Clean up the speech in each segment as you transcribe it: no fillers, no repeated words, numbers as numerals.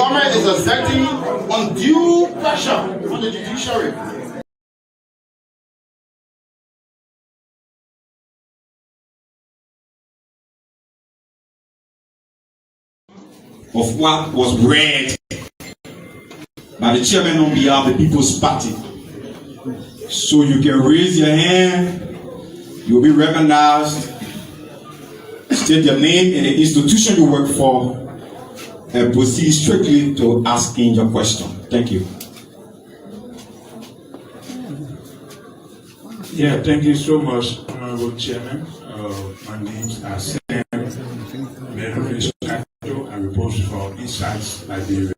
government is exerting undue pressure on the judiciary. Of what was read by the chairman on behalf of the People's Party. So you can raise your hand, you'll be recognized, state your name and the institution you work for, and proceed strictly to asking your question. Thank you. Yeah, thank you so much, Honorable Chairman. My name is Sam, I report for Insights Liberia.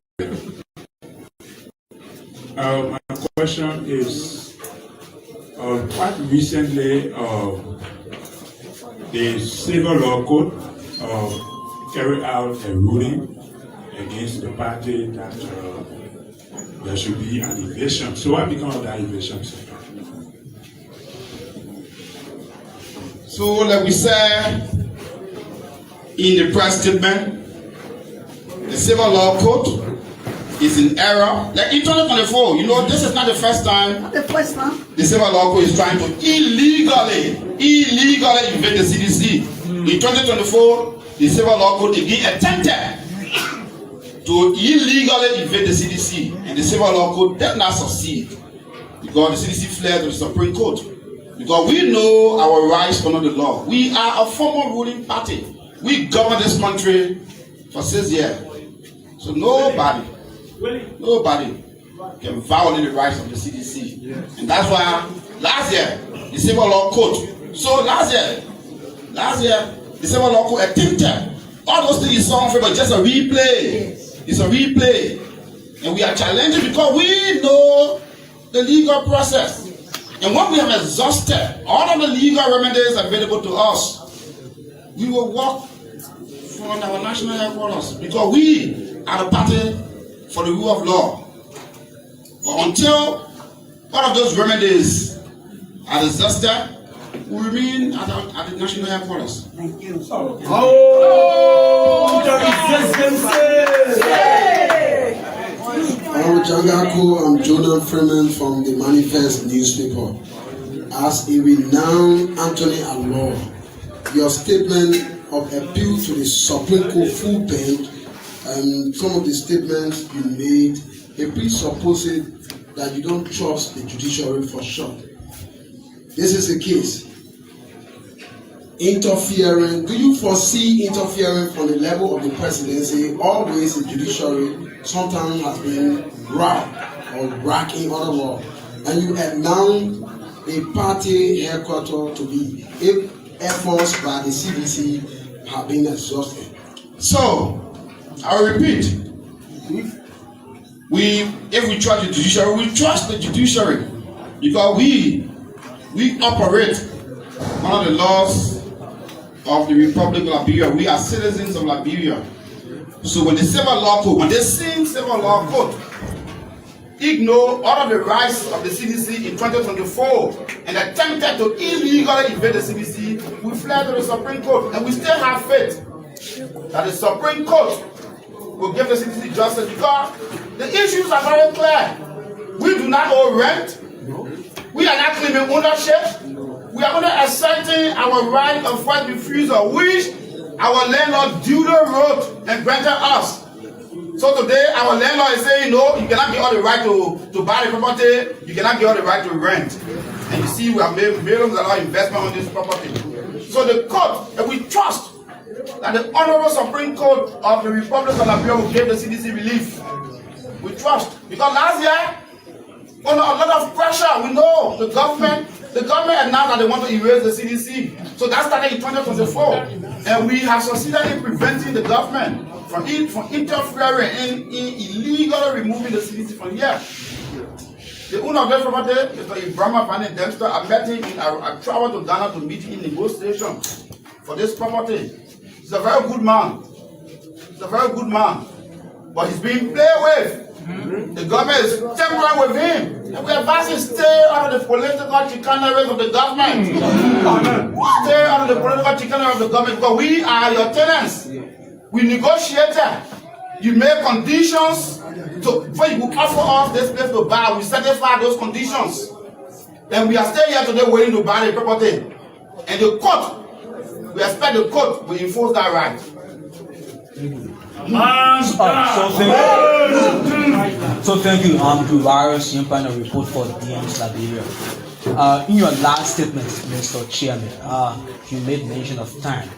My question is, quite recently, the Civil Law Court carried out a ruling against the party that there should be an evasion. So what become of that evasion? So, like we said in the press statement, the Civil Law Code is in error. Like in 2024, you know, this is not the first time. Not the first time. The Civil Law Code is trying to illegally invade the CDC. In 2024, the Civil Law Code again attempted to illegally invade the CDC, and the Civil Law Code did not succeed because the CDC fled to the Supreme Court. Because we know our rights under the law. We are a former ruling party. We govern this country for 6 years. So nobody can violate the rights of the CDC. And that's why last year, the Civil Law Code. So last year, the Civil Law Code attempted. All those things you saw on but just a replay. It's a replay. And we are challenging because we know the legal process. And when we have exhausted all of the legal remedies available to us, we will work for our national headquarters because we are the party for the rule of law. But until all of those remedies are exhausted, we remain at the national headquarters. Thank you. I'm Jonah Freeman from the Manifest newspaper. As a renowned attorney at law, your statement of appeal to the Supreme Court full bench and some of the statements you made, it presupposes that you don't trust the judiciary for sure. This is the case. Interfering, do you foresee interfering from the level of the presidency? Always the judiciary sometimes has been robbed or racking other law, and you announce a party headquarters to be efforts by the CDC have been exhausted. So, I will repeat. If we trust the judiciary, we trust the judiciary because we operate under the laws of the Republic of Liberia. We are citizens of Liberia. So when the Civil Law Code, when they sing Civil Law Code, ignore all of the rights of the CDC in 2024 and attempted to illegally invade the CDC, we fled to the Supreme Court, and we still have faith that the Supreme Court will give the CDC justice because the issues are very clear. We do not owe rent. We are not claiming ownership. We are only asserting our right of first refusal, which our landlord duly wrote and granted us. So today, our landlord is saying, no, you cannot get all the right to buy the property, you cannot get all the right to rent. And you see, we have made millions of investment on this property. So the court, and we trust that the Honorable Supreme Court of the Republic of Liberia will give the CDC relief. We trust. Because last year, under a lot of pressure, we know the government announced that they want to erase the CDC. So that started in 2024. And we have succeeded in preventing the government from interfering in illegally removing the CDC from here. The owner of this property, Mr. Ibrahim Van Dempster, I met him I traveled to Ghana to meet him in negotiation for this property. He's a very good man. He's a very good man. But he's being played with. The government is tampering with him. And we advise him stay out of the political chicaneries of the government. Stay out of the political chicaneries of the government because we are your tenants. We negotiated You make conditions before you offer us this place to buy. We satisfy those conditions. Then we are still here today waiting to buy the property. And the court, we expect the court will enforce that right. So thank you, to Virus Panel report for DM's Liberia. In your last statement, Mr. Chairman, you made mention of time.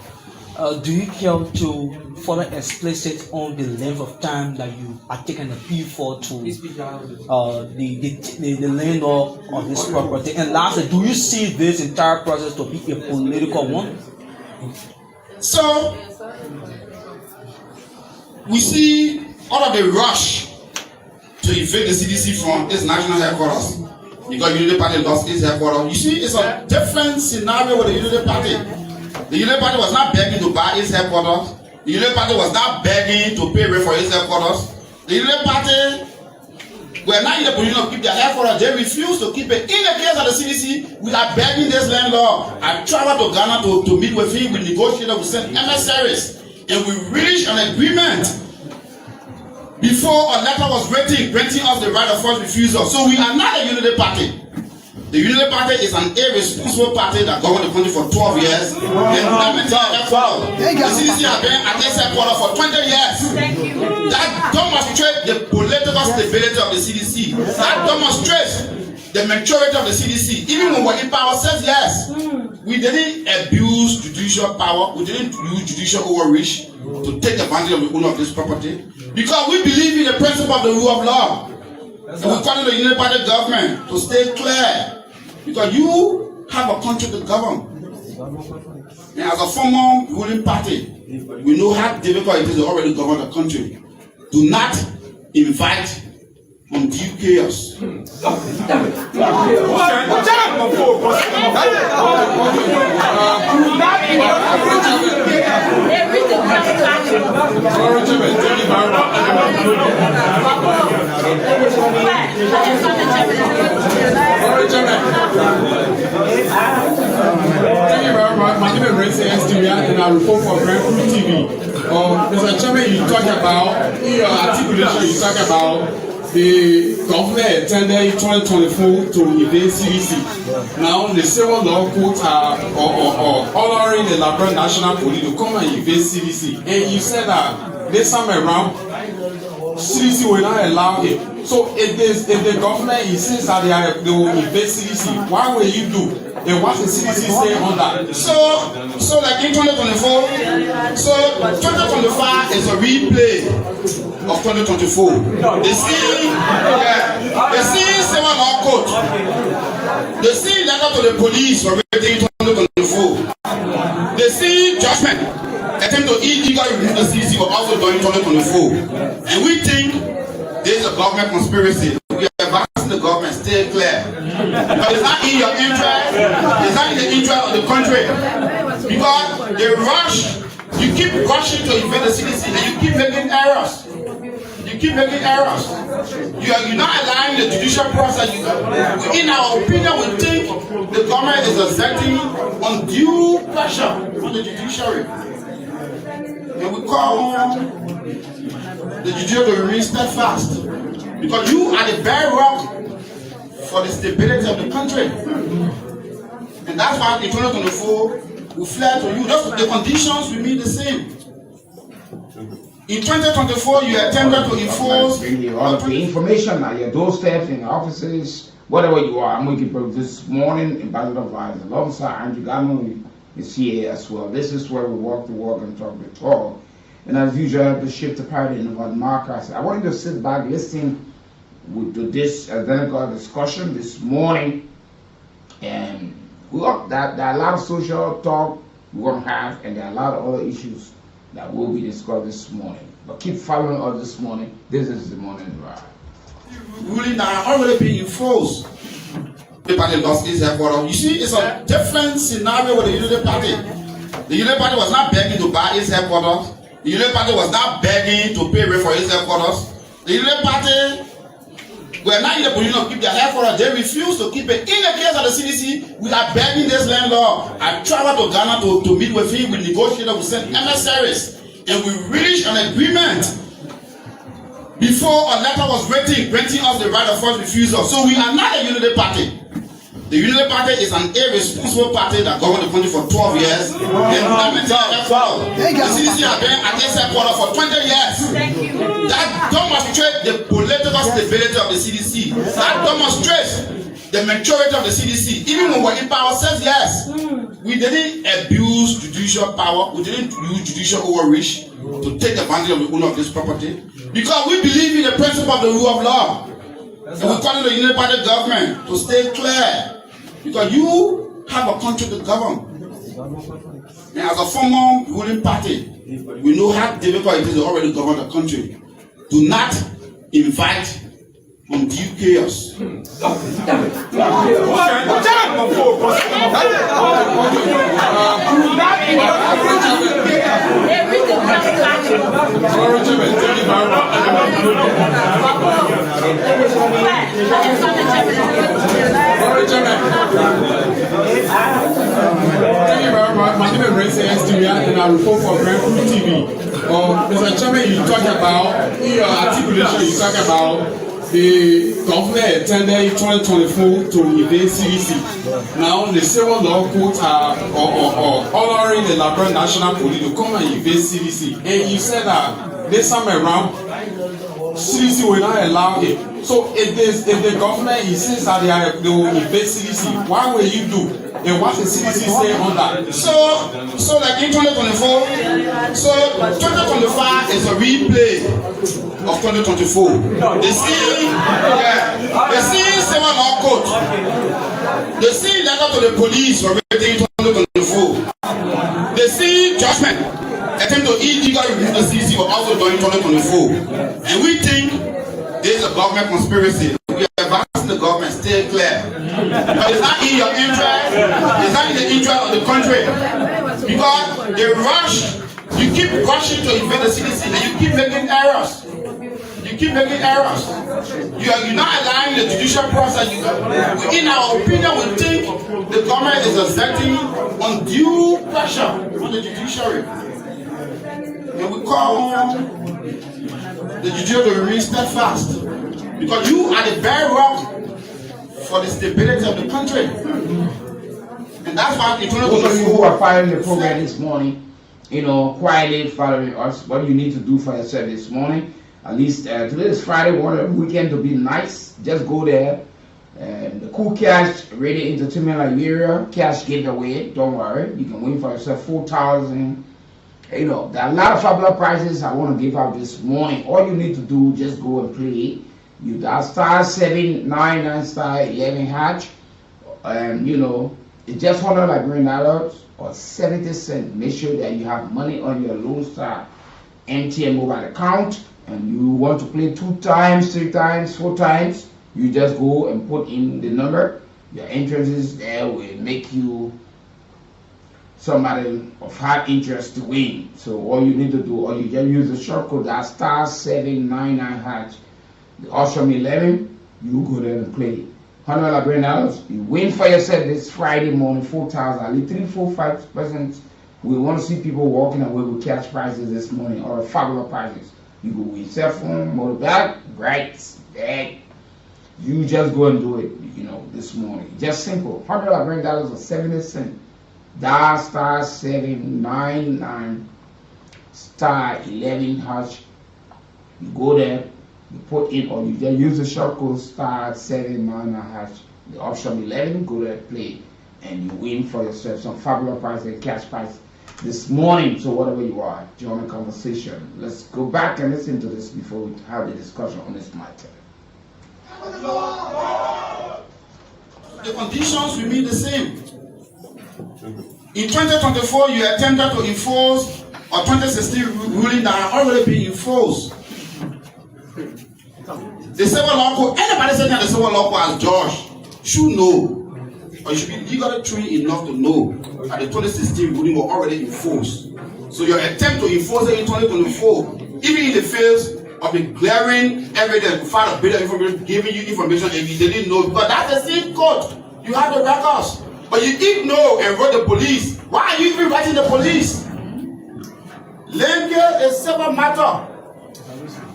Do you care to further explicit on the length of time that you are taking a plea for to the landlord of this property? And lastly, do you see this entire process to be a political one? So, we see all of the rush to invade the CDC from its national headquarters because Unity Party lost its headquarters. You see, it's a different scenario with the Unity Party. The Unity Party was not begging to buy its headquarters. The Unity Party was not begging to pay rent for its headquarters. The Unity Party were not in the position to keep their headquarters. They refused to keep it. In the case of the CDC, we are begging this landlord. I traveled to Ghana to meet with him. We negotiated, we sent emissaries, and we reached an agreement before a letter was written granting us the right of first refusal. So we are not a Unity Party. The Unity Party is an irresponsible party that governed the country for 12 years. The CDC has been at this headquarters for 20 years. That demonstrates the political stability of the CDC. That demonstrates the maturity of the CDC. Even when we're in power, says yes. We didn't abuse judicial power. We didn't use judicial overreach to take advantage of the owner of this property. Because we believe in the principle of the rule of law. And we call the Unity Party government to stay clear. Because you have a country to govern. And as a former ruling party, we know how difficult it is to already govern the country. Do not invite undue chaos. Thank you very much. My name is Renzi Estimia and I report for Grand Crew TV. Mr. Chairman, you talk about, in your articulation, you talk about the government attended in 2024 to invade CDC. Now, the civil law courts are honoring the Liberia National Police to come and invade CDC. And you said that this time around, CDC will not allow it. So if the government insists that they will invade CDC, why will you do? And what the CDC say on that? So like in 2024, so 2025 is a replay of 2024. They see civil law court. They see letter to the police for waiting in 2024. They see judgment attempt to illegally remove the CDC were also done in 2024. And we think there is a government conspiracy. We are asking the government stay clear. But it's not in your interest. It's not in the interest of the country. Because they rush. You keep rushing to invade the CDC and you keep making errors. You keep making errors. You're not allowing the judicial process. In our opinion, we think the government is exerting undue pressure on the judiciary. And we call on the judiciary to remain steadfast. Because you are the bedrock for the stability of the country. And that's why in 2024, we fled to you. Just the conditions remain the same. In 2024, you attempted to enforce all of the information at your doorsteps, in your offices, whatever you are. I'm going to give this morning, Ambassador Vice alongside Andrew Gamo is here as well. This is where we walk the walk and talk the talk. And as usual, I have to shift the paradigm about Marcus. I want you to sit back, listen to this identical discussion this morning. And there are a lot of social talk we're going to have, and there are a lot of other issues that will be discussed this morning. But keep following us this morning. This is the morning drive. Ruling that are already being enforced. The party lost its headquarters. You see, it's a different scenario with the Unity Party. The Unity Party was not begging to buy its headquarters. The Unity Party was not begging to pay rent for its headquarters. The Unity Party were not in the position to keep their headquarters. They refused to keep it. In the case of the CDC, we are begging this landlord. I traveled to Ghana to meet with him. We negotiated, we sent emissaries, and we reached an agreement before a letter was written granting us the right of first refusal. So we are not a unity party. The Unity Party is an irresponsible party that governed the country for 12 years. The CDC has been at this headquarters for 20 years. That demonstrates the political stability of the CDC. That demonstrates the maturity of the CDC. Even when we're in power, says yes. We didn't abuse judicial power. We didn't use judicial overreach to take advantage of the owner of this property. Because we believe in the principle of the rule of law. And we call it the Unity Party government to stay clear. Because you have a country to govern. And as a former ruling party, we know how difficult it is to already govern the country. Do not invite undue chaos. Thank you very much. My name is Rense Estimia and I report for Grand Crew TV. Mr. Chairman, you talk about, in your articulation, you talk about the government attended in 2024 to evade CDC. Now, the civil law courts are honoring the LIBERIA National Police to come and evade CDC. And you said that this time around, CDC will not allow it. So if the government insists that they will invade CDC, why will you do? And what the CDC say on that? So like in 2024, so 2025 is a replay of 2024. They see civil law court. They see letter to the police for written in 2024. They see judgment attempt to illegal remove the CDC were also done in 2024. And we think there is a government conspiracy. We are advancing the government, stay clear. But it's not in your interest, it's not in the interest of the country. Because they rush, you keep rushing to invade the CDC and you keep making errors. You're not allowing the judicial process. In our opinion, we think the government is exerting undue pressure on the judiciary. And we call the judiciary to remain steadfast. Because you are the bedrock for the stability of the country. And that's why in 2024, those of you who are following the program this morning, quietly following us, what you need to do for yourself this morning, at least today is Friday, want a weekend to be nice, just go there. The Cool Cash Radio Entertainment Liberia cash giveaway, don't worry, you can win for yourself 4,000. There are a lot of fabulous prizes I want to give out this morning. All you need to do, just go and play. You dial star 799 star 11 hatch, and it's just $100 LIBERIA or 70 cents. Make sure that you have money on your Lone Star MTN mobile account, and you want to play 2 times, 3 times, 4 times. You just go and put in the number. Your entrances there will make you somebody of high interest to win. So all you need to do, or you just use the short code, that's star 799 hatch. The option 11, you go there and play $100 LIBERIA. You win for yourself this Friday morning, 4,000. At least 3-4-5%. We want to see people walking away with cash prizes this morning or fabulous prizes. You go with cell phone, motorbike, rights, bag. You just go and do it, this morning. Just simple. $100 LIBERIA or 70 cents. Dial star 799 star 11 hash. You go there. You put in, or you just use the short code star 799 hash, the option 11, go there, play, and you win for yourself some fabulous prize and cash prize this morning. So whatever you are, join the conversation. Let's go back and listen to this before we have the discussion on this matter. the conditions remain the same. In 2024, you attempted to enforce a 2016 ruling that had already been enforced. The civil law code, anybody saying that the civil law code as Josh should know, or you should be legally trained enough to know that the 2016 ruling was already enforced. So your attempt to enforce it in 2024, even in the face of the glaring evidence, find a better information, giving you information and you didn't know, because that's the same code. You have the records, but you didn't know and wrote the police. Why are you even writing the police? Linkage is civil matter.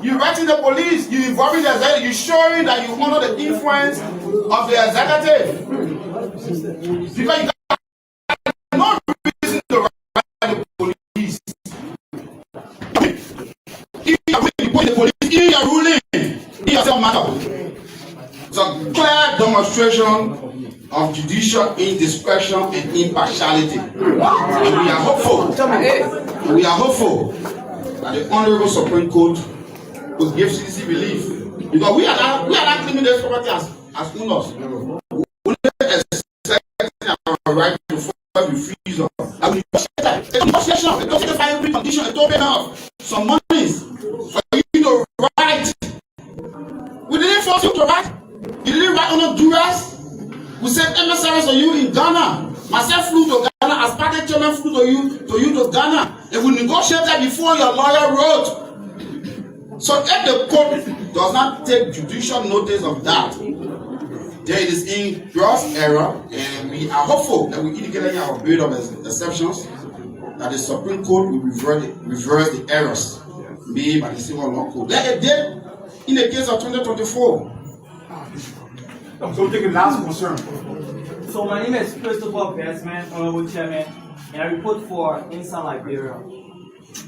You writing the police, you involving the executive, you showing that you honor the influence of the executive. Because you got no reason to write the police. If you are the police, if you are ruling, it doesn't matter. It's a clear demonstration of judicial indiscretion and impartiality. And we are hopeful. We are hopeful that the Honorable Supreme Court will give CDC relief. Because we are not claiming this property as owners. We only accepting our right to further refusal. And we negotiated a fire condition, a token of some monies for you to write. We didn't force you to write. You didn't write under duress. We sent emissaries to you in Ghana. Myself flew to Ghana, as party chairman flew to you to Ghana. And we negotiated before your lawyer wrote. So if the court does not take judicial notice of that, there is in gross error, and we are hopeful that we indicated in our bill of exceptions that the Supreme Court will reverse the errors made by the Civil Law Code, like it did in the case of 2024. So take a last concern. So my name is Christopher Bestman, Honorable Chairman, and I report for Inside Liberia.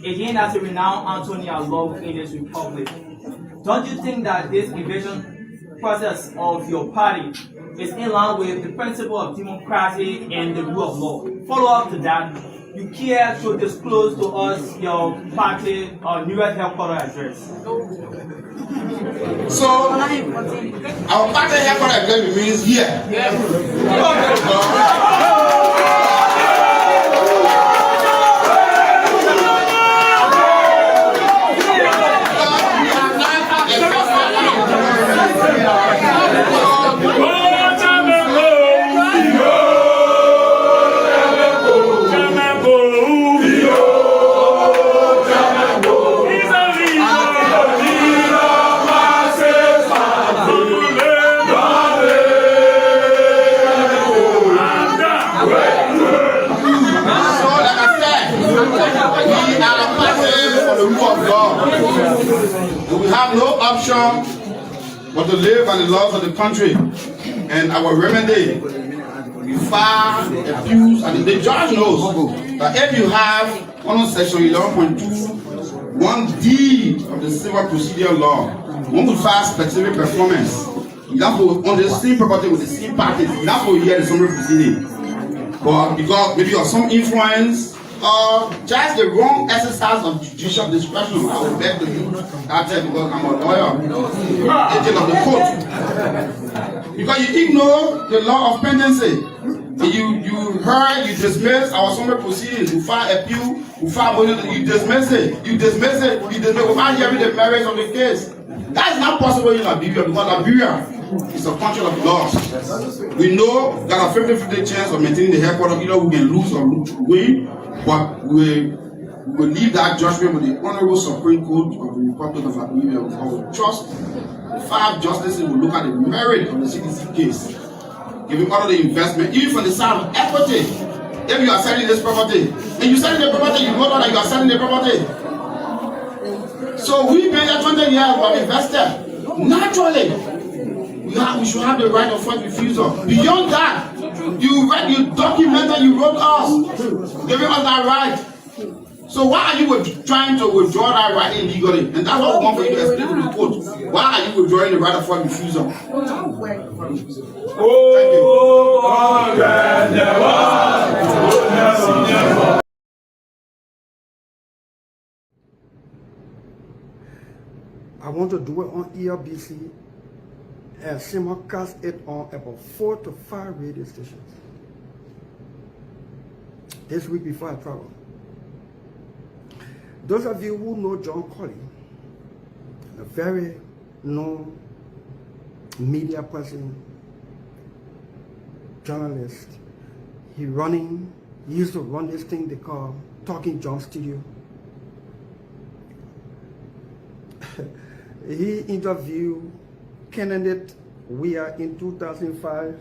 Again, as a renowned Anthony law in this republic, don't you think that this invasion process of your party is in line with the principle of democracy and the rule of law? Follow up to that, you care to disclose to us your party newest headquarters address. So, our party headquarters address means here. We have no option but to live by the laws of the country, and our remedy, we file, abuse, and the judge knows that if you have under section 11.2, 1D of the civil procedure law, one will file specific performance. You have to on the same property with the same parties. You have to hear the summary proceeding, but because maybe of some influence. Just the wrong exercise of judicial discretion, I will beg to you that because I'm a lawyer, agent of the court. Because you ignore the law of pendency. You heard, you dismiss our summary proceedings, you file appeal, you file you dismiss it, without hearing the merits of the case. That is not possible in Liberia because Liberia is a country of laws. We know that a 50-50 chance of maintaining the headquarters, either we can lose or win. But we will leave that judgment with the Honorable Supreme Court of the Republic of Liberia. We trust the 5 justices will look at the merit of the CDC case, giving all of the investment, even from the side of equity. If you are selling this property, and you selling the property, you know that you are selling the property. So we pay that 20 years for investor. Naturally, we should have the right of first refusal. Beyond that, you documented, you wrote us, giving us that right. So why are you trying to withdraw that right illegally? And that's what we want for you to explain to the court. Why are you withdrawing the right of first refusal? Thank you. I want to do it on ELBC and simulcast it on about 4 to 5 radio stations this week before I travel. Those of you who know John Colley, a very known media person, journalist, he used to run this thing they call Talking John Studio. He interviewed candidate Weah in 2005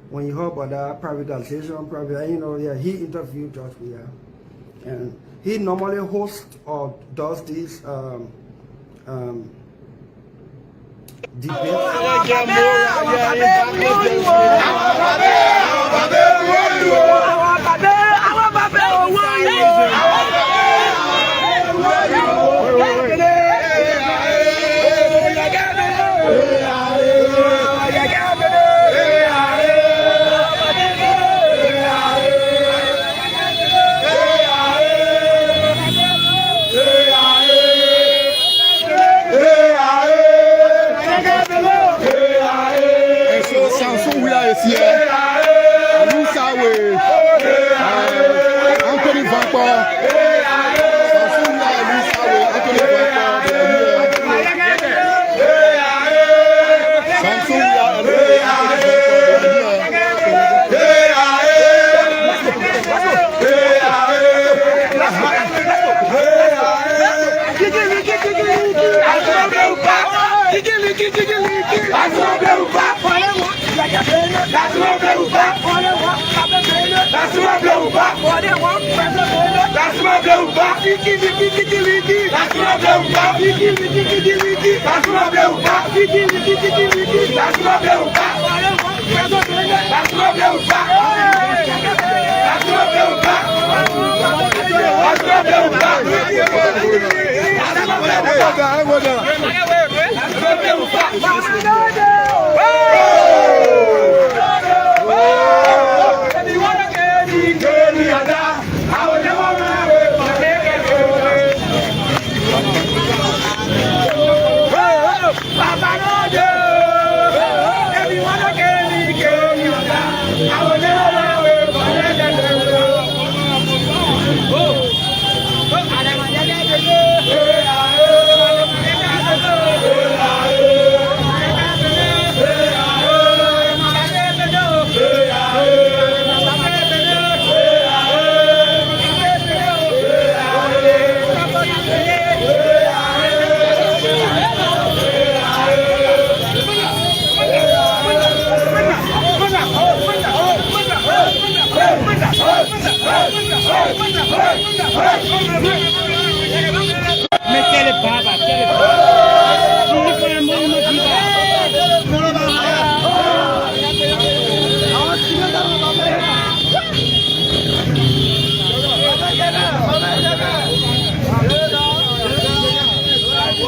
when you heard about that privatization, he interviewed George Weah. And he normally hosts or does these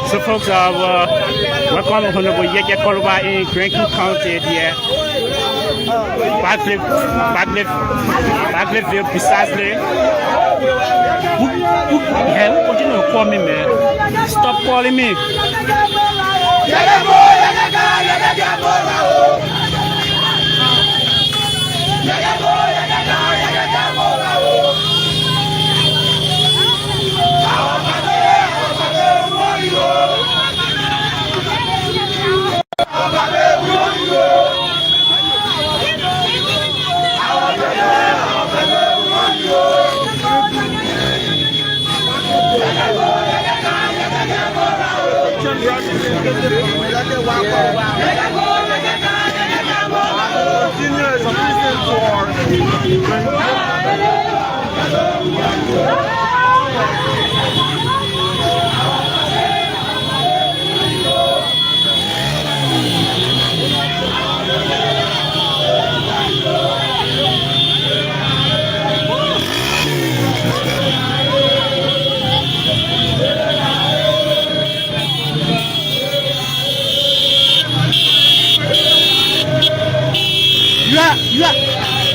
So folks, welcome Honorable Weekie Nathaniel in Greenville County here. Bagleyville, precisely. Hell, what you know, call me, man. Stop calling me.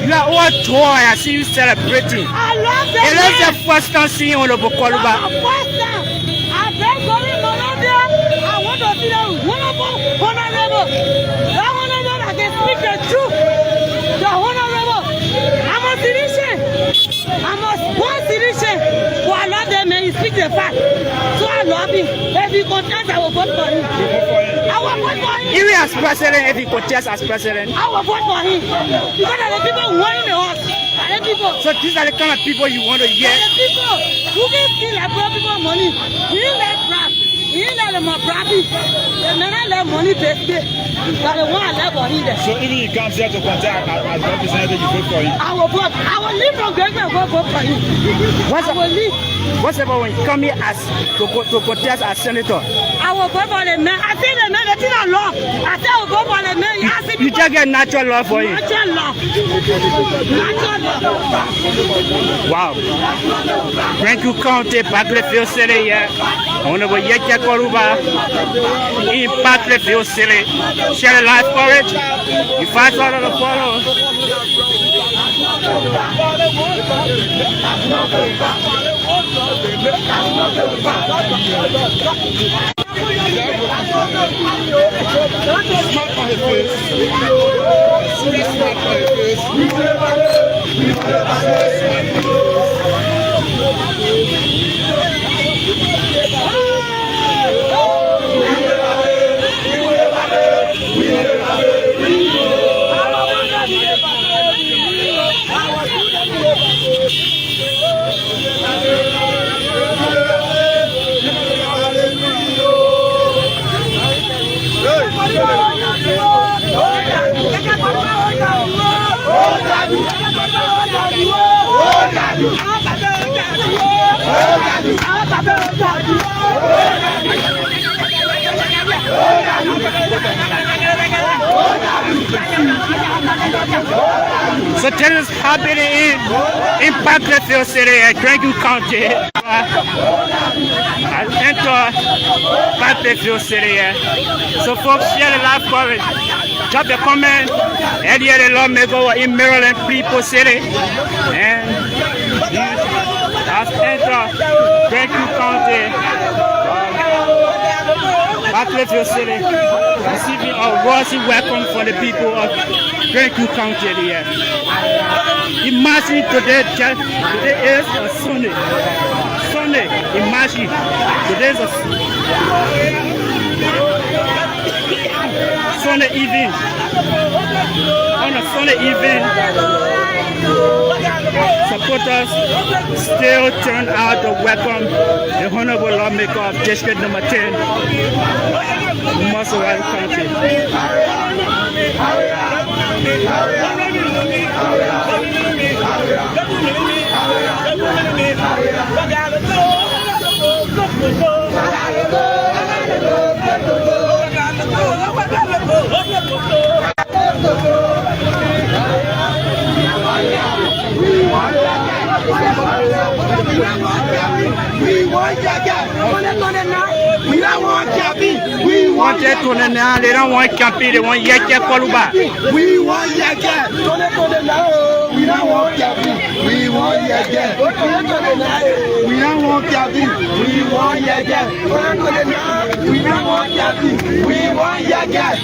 You are all joy. I see you celebrating. I love them. It is the first time seeing Honorable Koluba. First time. I've been going Monrovia. I want to see the wonderful honorable. The honorable that can speak the truth. The honorable. I'm a citizen. I'm a one citizen. But I love them and he speaks the fact. So I love him. If he contest, I will vote for him. I will vote for him. Even as president, if he contest as president. I will vote for him. Because of the people who want him us. People. So these are the kind of people you want to hear? The people who can steal like poor people money. He didn't let crap. He didn't let them profit. The men I let money pay. But the one I let money there. So even he comes here to contest as representative, you vote for him? I will vote. I will leave from Greenville and go vote for him. I will leave. What's about when you come here as to contest as senator? I will vote for the man. I say the man, it's not law. I say I will vote for the man. You just get natural law for you. Natural law. Natural law. Wow. Franklin County, Battlefield City, yeah. Honorable Yeke Koruba in Battlefield City. Share the life courage. You fight out of the follow. So tell us happening in Battlefield City at Franklin County. I enter Battlefield City. So folks, share the live coverage. Drop a comment. Earlier the lawmaker in Maryland, People City. And I've entered Franklin County. Battlefield City, receiving a rosy welcome for the people of Franklin County here. Imagine today is a Sunday. Imagine today is a Sunday evening. On a Sunday evening, supporters still turn out to welcome the honorable lawmaker of District Number 10, Muscle County. We want We want it to the now. They don't want camping. They want Yeke Koluba. We want Yeke. We don't want camping. We want Yeke. We don't want camping. We want Yeke. We don't want camping. We want Yeke.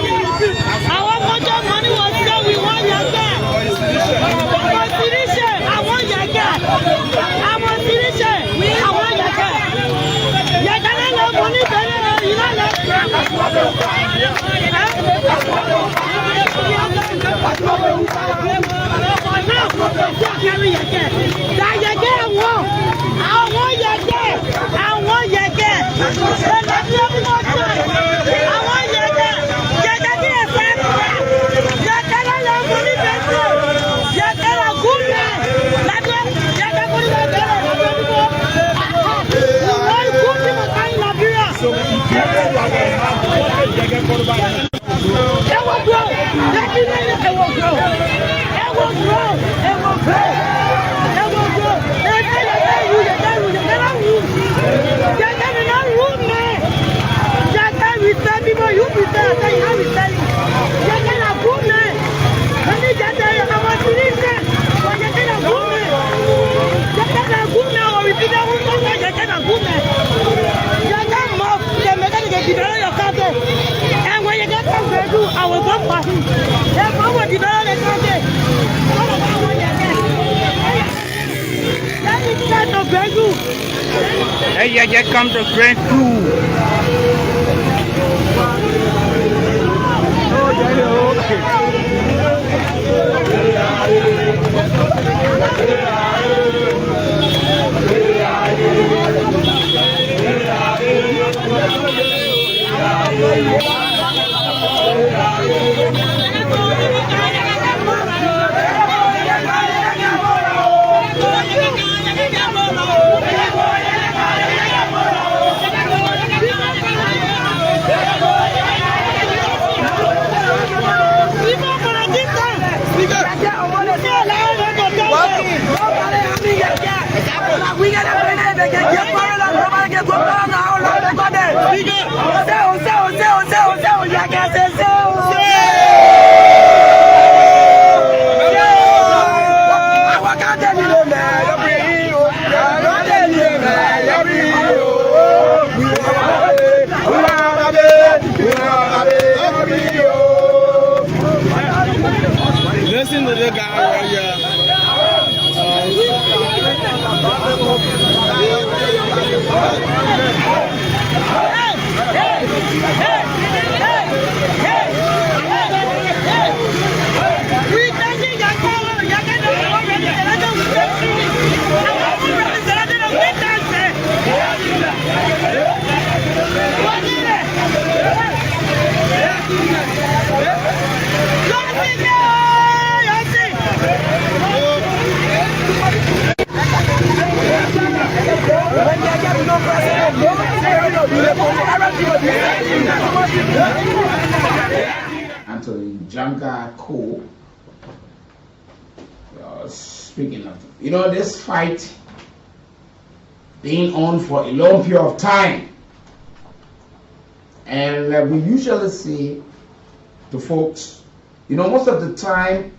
Our money was there. We want Yeke. I want Yeke. I want Yeke. Yeke, no money, you know. And when you get some Gregu, I will go for him. If I will develop the country, what about when you get? That is kind of Gregu. Hey, yeah, just come to Grand Crew. We got a get part of the get Listen to the guy right here. Anthony Janka Co. Speaking of, you know, this fight being on for a long period of time, and we usually say to folks, you know, most of the time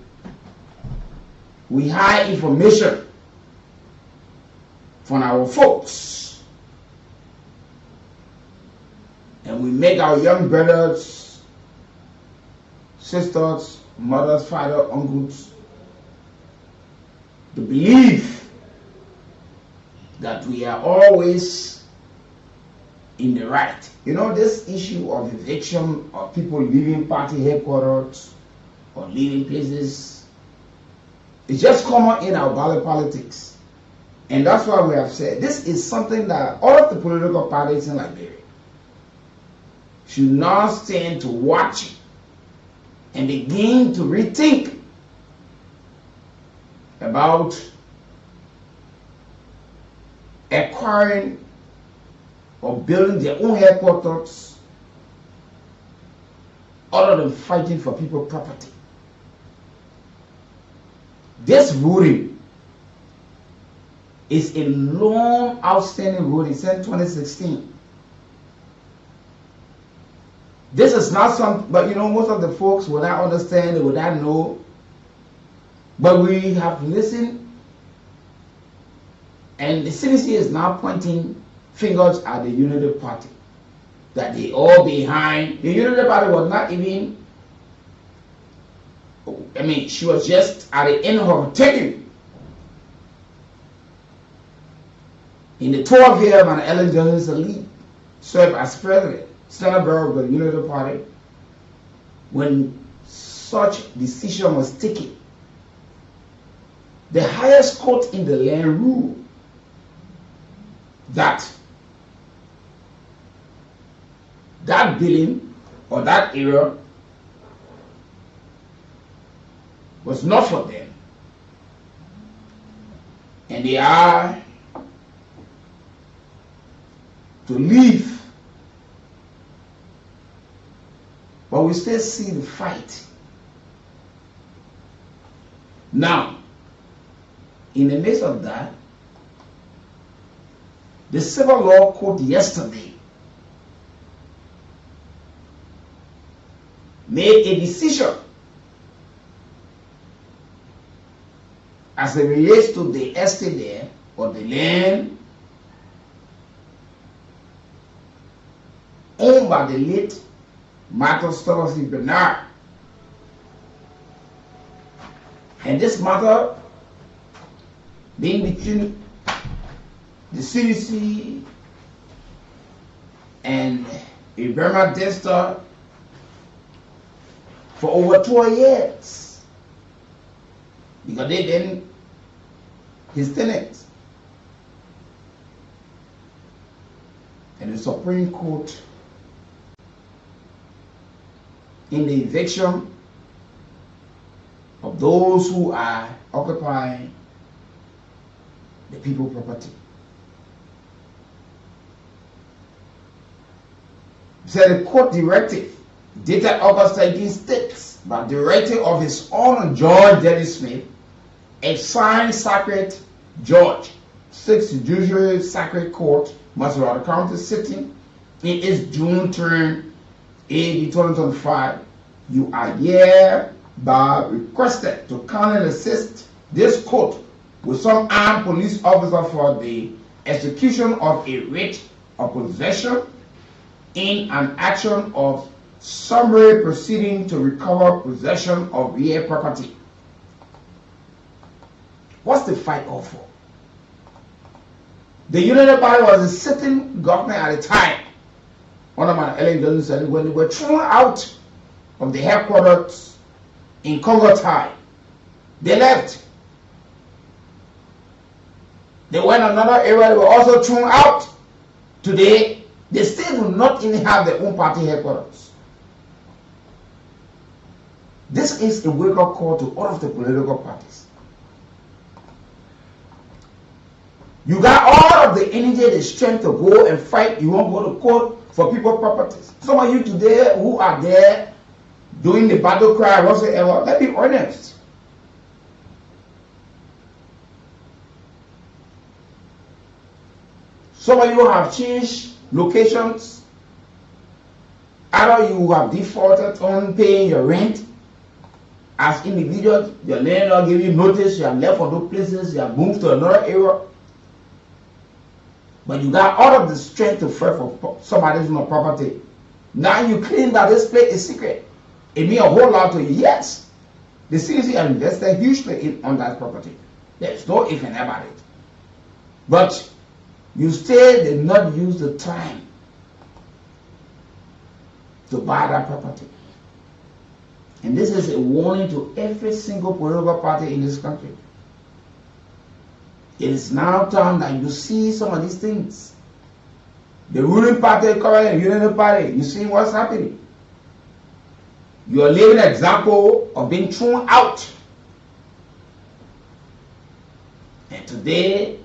we hide information from our folks, and we make our young brothers, sisters, mothers, fathers, uncles to believe that we are always in the right. You know, this issue of eviction of people leaving party headquarters or leaving places is just common in our ballot politics. And that's why we have said this is something that all of the political parties in Liberia should now stand to watch and begin to rethink about acquiring or building their own headquarters other than fighting for people's property. This ruling is a long outstanding ruling since 2016. This is not some, but you know, most of the folks would not understand, they would not know. But we have listened, and the CDC is now pointing fingers at the Unity Party, that they all behind. The Unity Party was not even, I mean, she was just at the end of her tenure. In the 12 years when Ellen Johnson Lee served as president, senator of the Unity Party, when such decision was taken, the highest court in the land ruled that that billing or that area was not for them, and they are to leave But we still see the fight. Now, in the midst of that, the civil law court yesterday made a decision as it relates to the estate there, or the land owned by the late Natl Bernard. And this matter being between the CDC and Burma Desta for over 2 years, because they been his tenants. And the Supreme Court, in the eviction of those who are occupying the people's property, said the court directive dated August 18 states, by directive of his own George Denny Smith, a signed Sacred George 6th Judicial Sacred Court, Maserati County, sitting in its June term, AD 2025, you are hereby requested to kindly assist this court with some armed police officer for the execution of a writ of possession in an action of summary proceeding to recover possession of real property. What's the fight all for? The United Party was a sitting government at the time. One of my elders said when they were thrown out of the headquarters in Congo time, they left. They went another area, they were also thrown out. Today, they still do not even have their own party headquarters. This is a wake-up call to all of the political parties. You got all of the energy, the strength to go and fight. You won't go to court for people's properties. Some of you today who are there doing the battle cry whatsoever, let's be honest. Some of you have changed locations. Either you have defaulted on paying your rent as individuals, your landlord gave you notice, you have left for those places, you have moved to another area. But you got all of the strength to fight for somebody's property. Now you claim that this place is secret. It means a whole lot to you. Yes, the city invested hugely on that property. There is no if and about it. But you still did not use the time to buy that property. And this is a warning to every single political party in this country. It is now time that you see some of these things. The ruling party, current United Party, you see what's happening. You are living an example of being thrown out. And today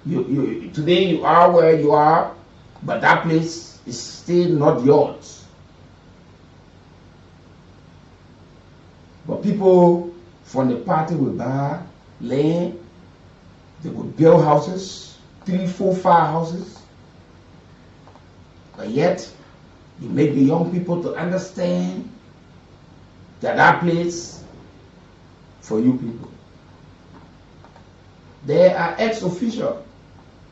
today you are where you are, but that place is still not yours. But people from the party will buy land, they will build houses, 3, 4, 5 houses. But yet, you make the young people to understand that that place for you people. There are ex-officials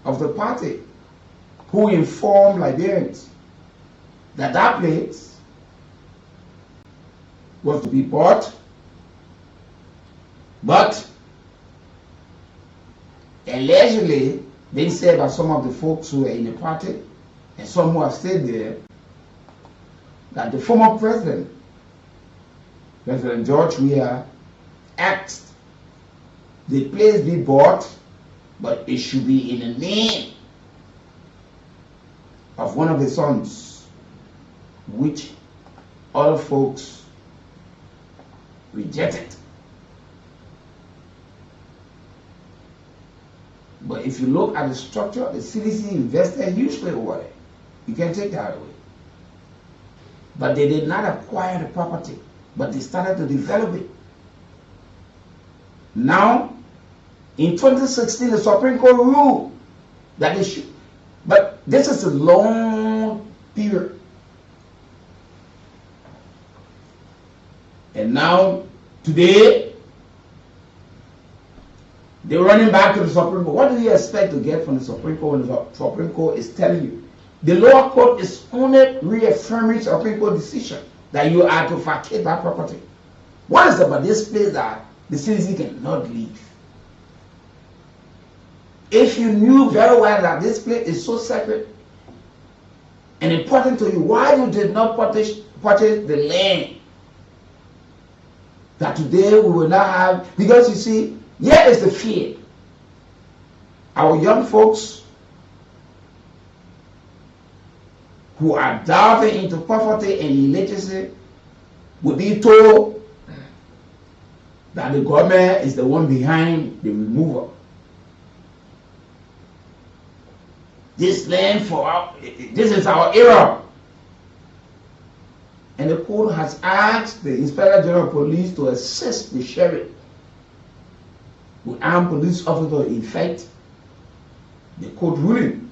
of the party who inform Liberians that that place was to be bought, but allegedly being said by some of the folks who were in the party and some who have stayed there, that the former president, President George Weah, asked the place be bought, but it should be in the name of one of his sons, which other folks rejected. But if you look at the structure, the CDC invested hugely over it. You can take that away. but they did not acquire the property, but they started to develop it. Now, in 2016, the Supreme Court ruled that they should, but this is a long period. And now, today, they're running back to the Supreme Court. What do you expect to get from the Supreme Court when the Supreme Court is telling you? The lower court is only reaffirming the Supreme Court decision that you are to vacate that property. What is about this place that the citizen cannot leave? If you knew very well that this place is so sacred and important to you, why you did not purchase the land that today we will not have? Because you see, here is the fear. Our young folks who are diving into poverty and illiteracy will be told that the government is the one behind the removal. This land this is our era. And the court has asked the Inspector General of Police to assist the sheriff with armed police officers in effect the court ruling.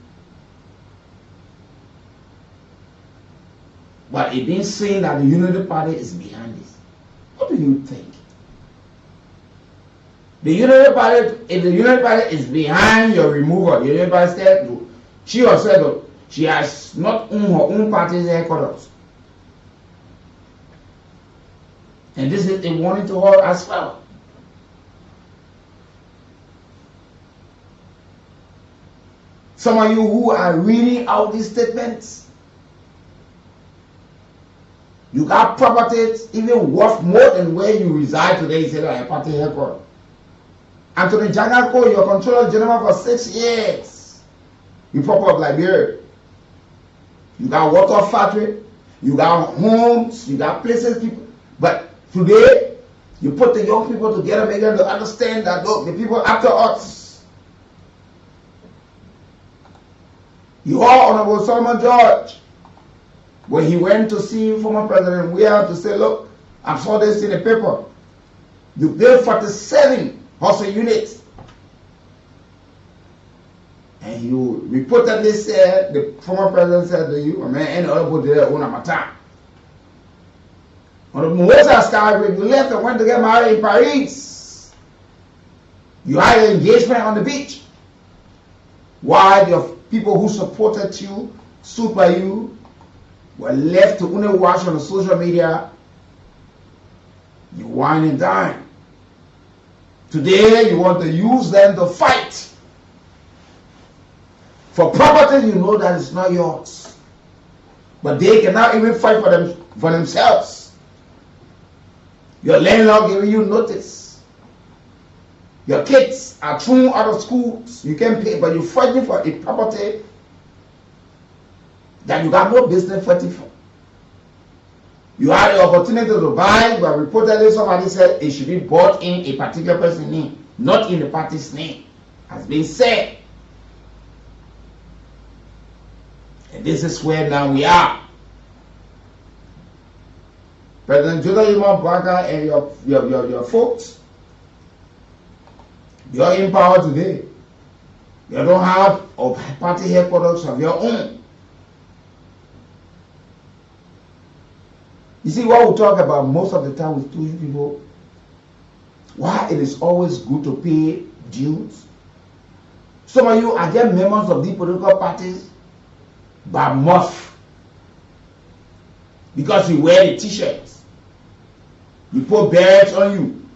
But it been saying that the Unity Party is behind this. What do you think? The Unity Party, if the Unity Party is behind your removal, the Unity Party said, she herself, she has not owned her own party's headquarters. And this is a warning to her as well. Some of you who are reading out these statements, you got properties even worth more than where you reside today. You say that party headquarters. Anthony Janako, your controller general for 6 years. You pop up Liberia. You got water factory, you got homes, you got places people. But today, you put the young people together, make them to understand that look, the people after us. You are Honorable Solomon George. When he went to see former President Weah to say, look, I saw this in the paper. You built 47 housing units. And you reportedly said, the former president said to you, man, any other people did own a time. On the Moses Skyway, you left and went to get married in Paris. You had an engagement on the beach. Why the people who supported you, stood by you, were left to only watch on the social media, you wine and dine. Today, you want to use them to fight for property you know that is not yours. But they cannot even fight for themselves. Your landlord giving you notice. Your kids are thrown out of schools. You can't pay, but you're fighting for a property that you got no business fighting for. You had the opportunity to buy, but reportedly somebody said it should be bought in a particular person's name, not in the party's name, has been said. And this is where now we are. President Joseph Baka and your folks, you're in power today. You don't have a party headquarters of your own. You see, what we talk about most of the time with two people, why it is always good to pay dues. Some of you are just members of the political parties by muff. Because you wear the t-shirts. You put berets on you.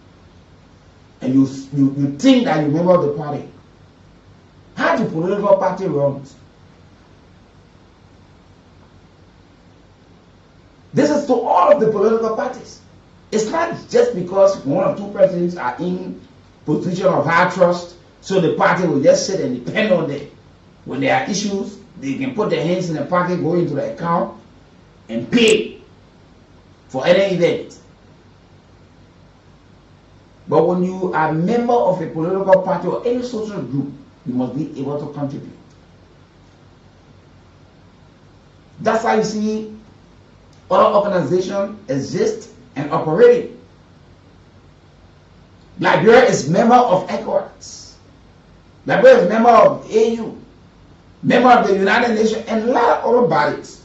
And you think that you're a member of the party. How the political party runs? This is to all of the political parties. It's not just because one or two presidents are in position of high trust, so the party will just sit and depend on them. When there are issues, they can put their hands in the pocket, go into the account, and pay for any event. But when you are a member of a political party or any social group, you must be able to contribute. That's why you see other organizations exist and operating. Liberia is member of ECOWAS. Liberia is member of AU, member of the United Nations, and a lot of other bodies.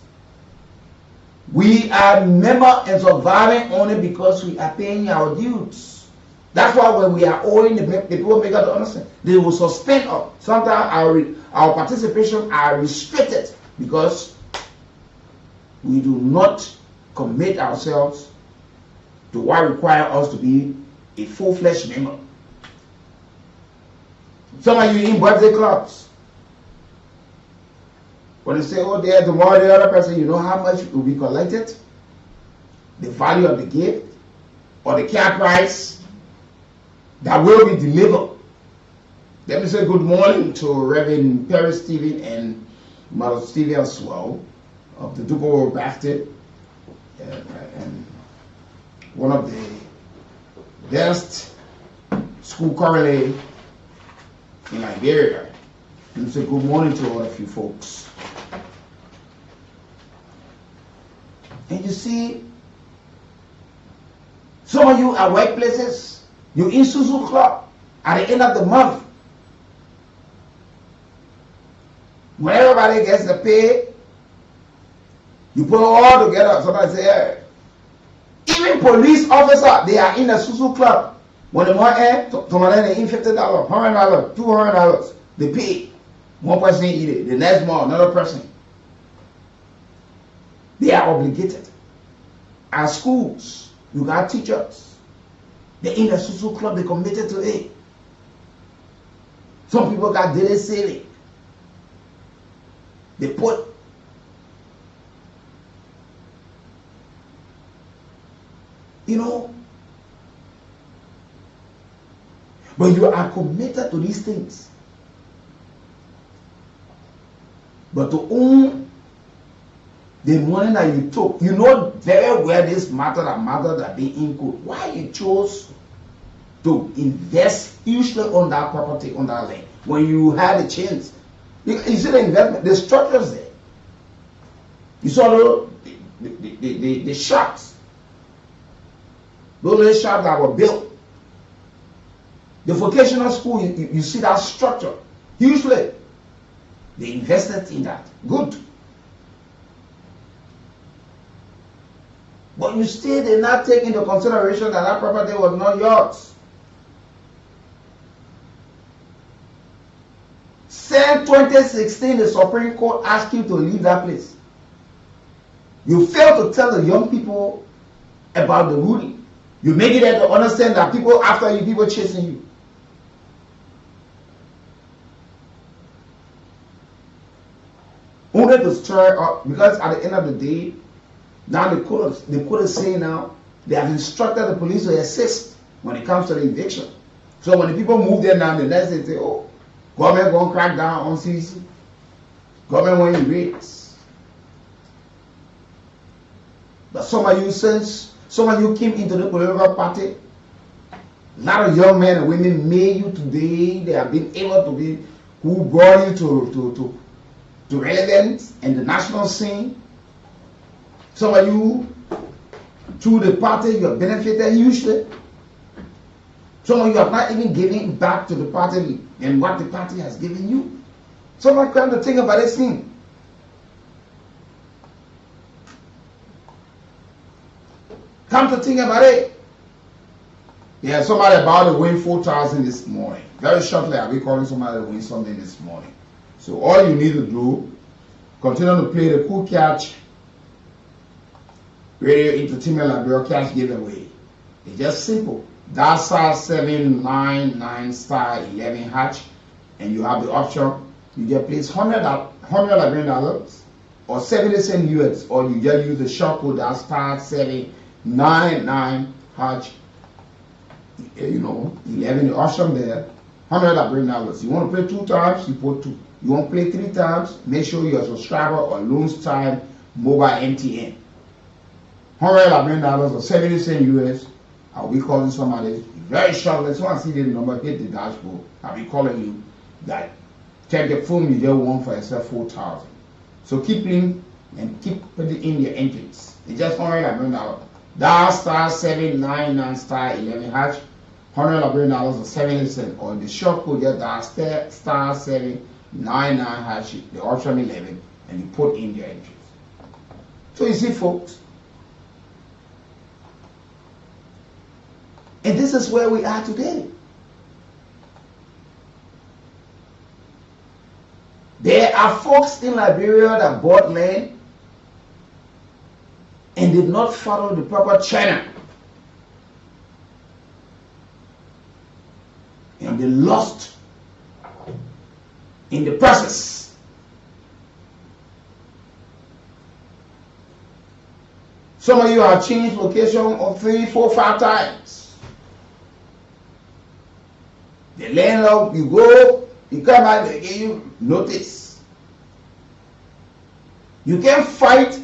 We are member and surviving only because we are paying our dues. That's why when we are owing, the people make us understand. They will suspend us. Sometimes our participation are restricted because we do not commit ourselves to what requires us to be a full-fledged member. Some of you in birthday clubs, when they say, oh, there, tomorrow, the other person, you know how much will be collected? The value of the gift or the care price that will be delivered. Let me say good morning to Reverend Perry Stephen and Mother Stevie as well of the Duko Baptist, and one of the best school currently in Liberia. Let me say good morning to all of you folks. And you see, some of you at workplaces, you in Susu Club at the end of the month. When everybody gets the pay, you put it all together. Somebody say, hey. Even police officers, they are in the Susu Club. When the money they in $50, $100, $200, they pay. One person eat it, the next month another person. They are obligated. At schools, you got teachers. They're in the Susu Club, they committed to it. Some people got daily saving. They put but you are committed to these things. But to own the money that you took, you know very well this matter that being in court. Why you chose to invest hugely on that property, on that land, when you had a chance? You see the investment, the structures there. You saw the shops. Those little shops that were built. The vocational school, you see that structure. Hugely. They invested in that. Good. But you still did not take into consideration that that property was not yours. Since 2016, the Supreme Court asked you to leave that place. You failed to tell the young people about the ruling. You make it to understand that people after you, people chasing you. Only to stir up, because at the end of the day, now the court is saying now, they have instructed the police to assist when it comes to the eviction. So when the people move there now, the next day say, oh, government going to crack down on CC. Government want to raise. But some of you, since some of you came into the political party, a lot of young men and women made you today. They have been able to be, who brought you to relevance in the national scene. Some of you, through the party, you have benefited hugely. Some of you have not even given back to the party and what the party has given you. Someone come to think about this thing. Come to think about it. Yeah, somebody about to win 4,000 this morning. Very shortly, I'll be calling somebody to win something this morning. So all you need to do, continue to play the Cool Catch Radio Entertainment Liberia Cash Giveaway. It's just simple. Dial *799 *11#, and you have the option. You just place $100 Liberian or 70 cents US, or you just use the short code that *799#. 11 the option there. $100 Liberian. You want to play 2 times, you put 2. You want to play 3 times, make sure you're a subscriber or Loans Time Mobile MTN. $100 Liberian or 70 cents US. I'll be calling somebody very shortly. So I see the number, hit the dashboard. I'll be calling you that. Check the phone, you just won for yourself 4,000. So keep playing and keep putting in your entries. It's just $100. Dial *799 *11 hash. $100 or 70 cents. Or the short code, just dial *799 hash, the option 11, and you put in your entries. So you see, folks, and this is where we are today. There are folks in Liberia that bought land and did not follow the proper channel. And they lost in the process. Some of you have changed location of 3, 4, 5 times. The landlord, you go, you come back, they give you notice. You can fight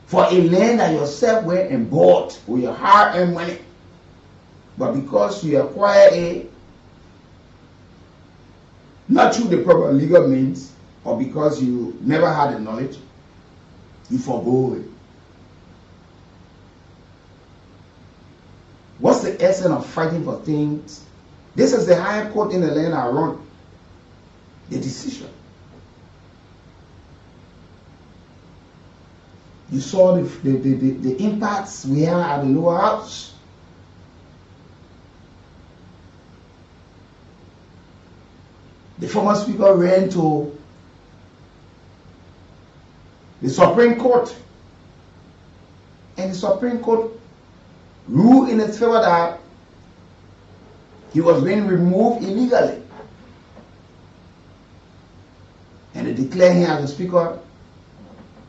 for a land that yourself went and bought with your hard-earned money. But because you acquire it not through the proper legal means, or because you never had the knowledge, you forgo it. What's the essence of fighting for things? This is the higher court in the land I run. The decision. You saw the impacts we had at the lower house. The former speaker ran to the Supreme Court, and the Supreme Court ruled in its favor that he was being removed illegally. And they declared him as a speaker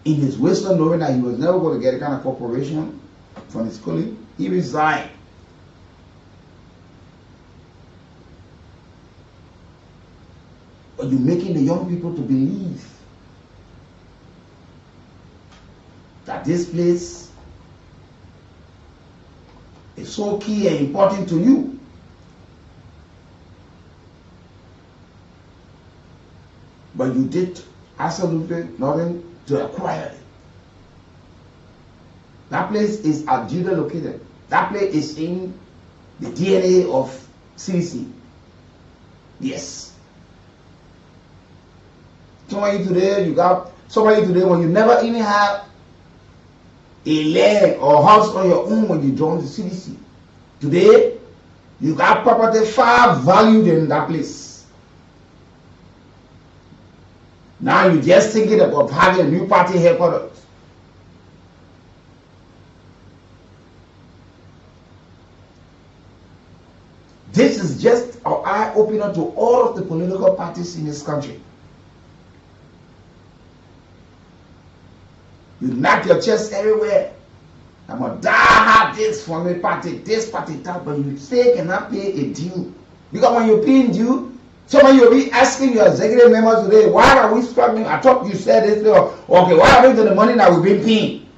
in his wisdom, knowing that he was never going to get a kind of cooperation from his colleague. He resigned. But you're making the young people to believe that this place is so key and important to you. But you did absolutely nothing to acquire it. That place is adjudicated located. That place is in the DNA of CDC. Yes. Somebody today, when you never even have a land or house on your own when you join the CDC. Today, you got property far valued in that place. Now you're just thinking about having a new party headquarters. This is just an eye-opener to all of the political parties in this country. You knock your chest everywhere. I'm a die this from a party, this party, that, but you say cannot pay a due. Because when you're paying due, some of you will be asking your executive members today, why are we struggling? I thought you said this, or okay, what happened to the money that we've been paying?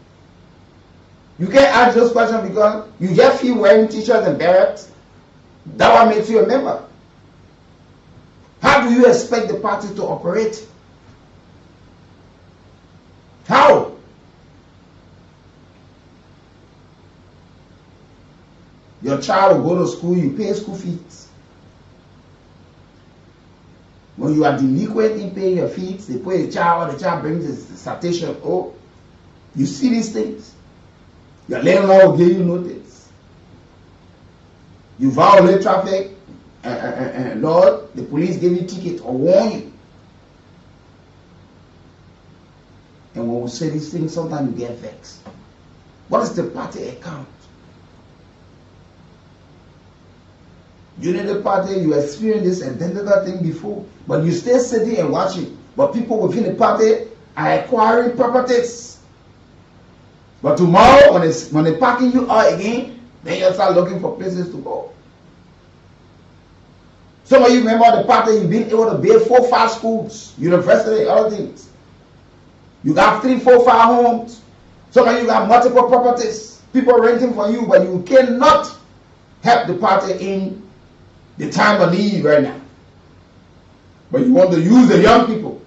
You can't ask those questions because you just feel wearing t-shirts and barracks. That one makes you a member. How do you expect the party to operate? How? Your child will go to school, you pay school fees. When you are delinquent in paying your fees, they put a child, the child brings a citation. Oh, you see these things. Your landlord will give you notice. You violate traffic, and Lord, the police give you ticket or warn you. And when we say these things, sometimes you get vexed. What is the party account? You need a party, you experienced this identical thing before, but you stay sitting and watching. But people within the party are acquiring properties. But tomorrow, when they're packing you out again, then you start looking for places to go. Some of you remember the party, you've been able to build 4, 5 schools, university, other things. You got 3, 4, 5 homes. Some of you got multiple properties. People renting for you, but you cannot help the party in the time of need right now. But you want to use the young people.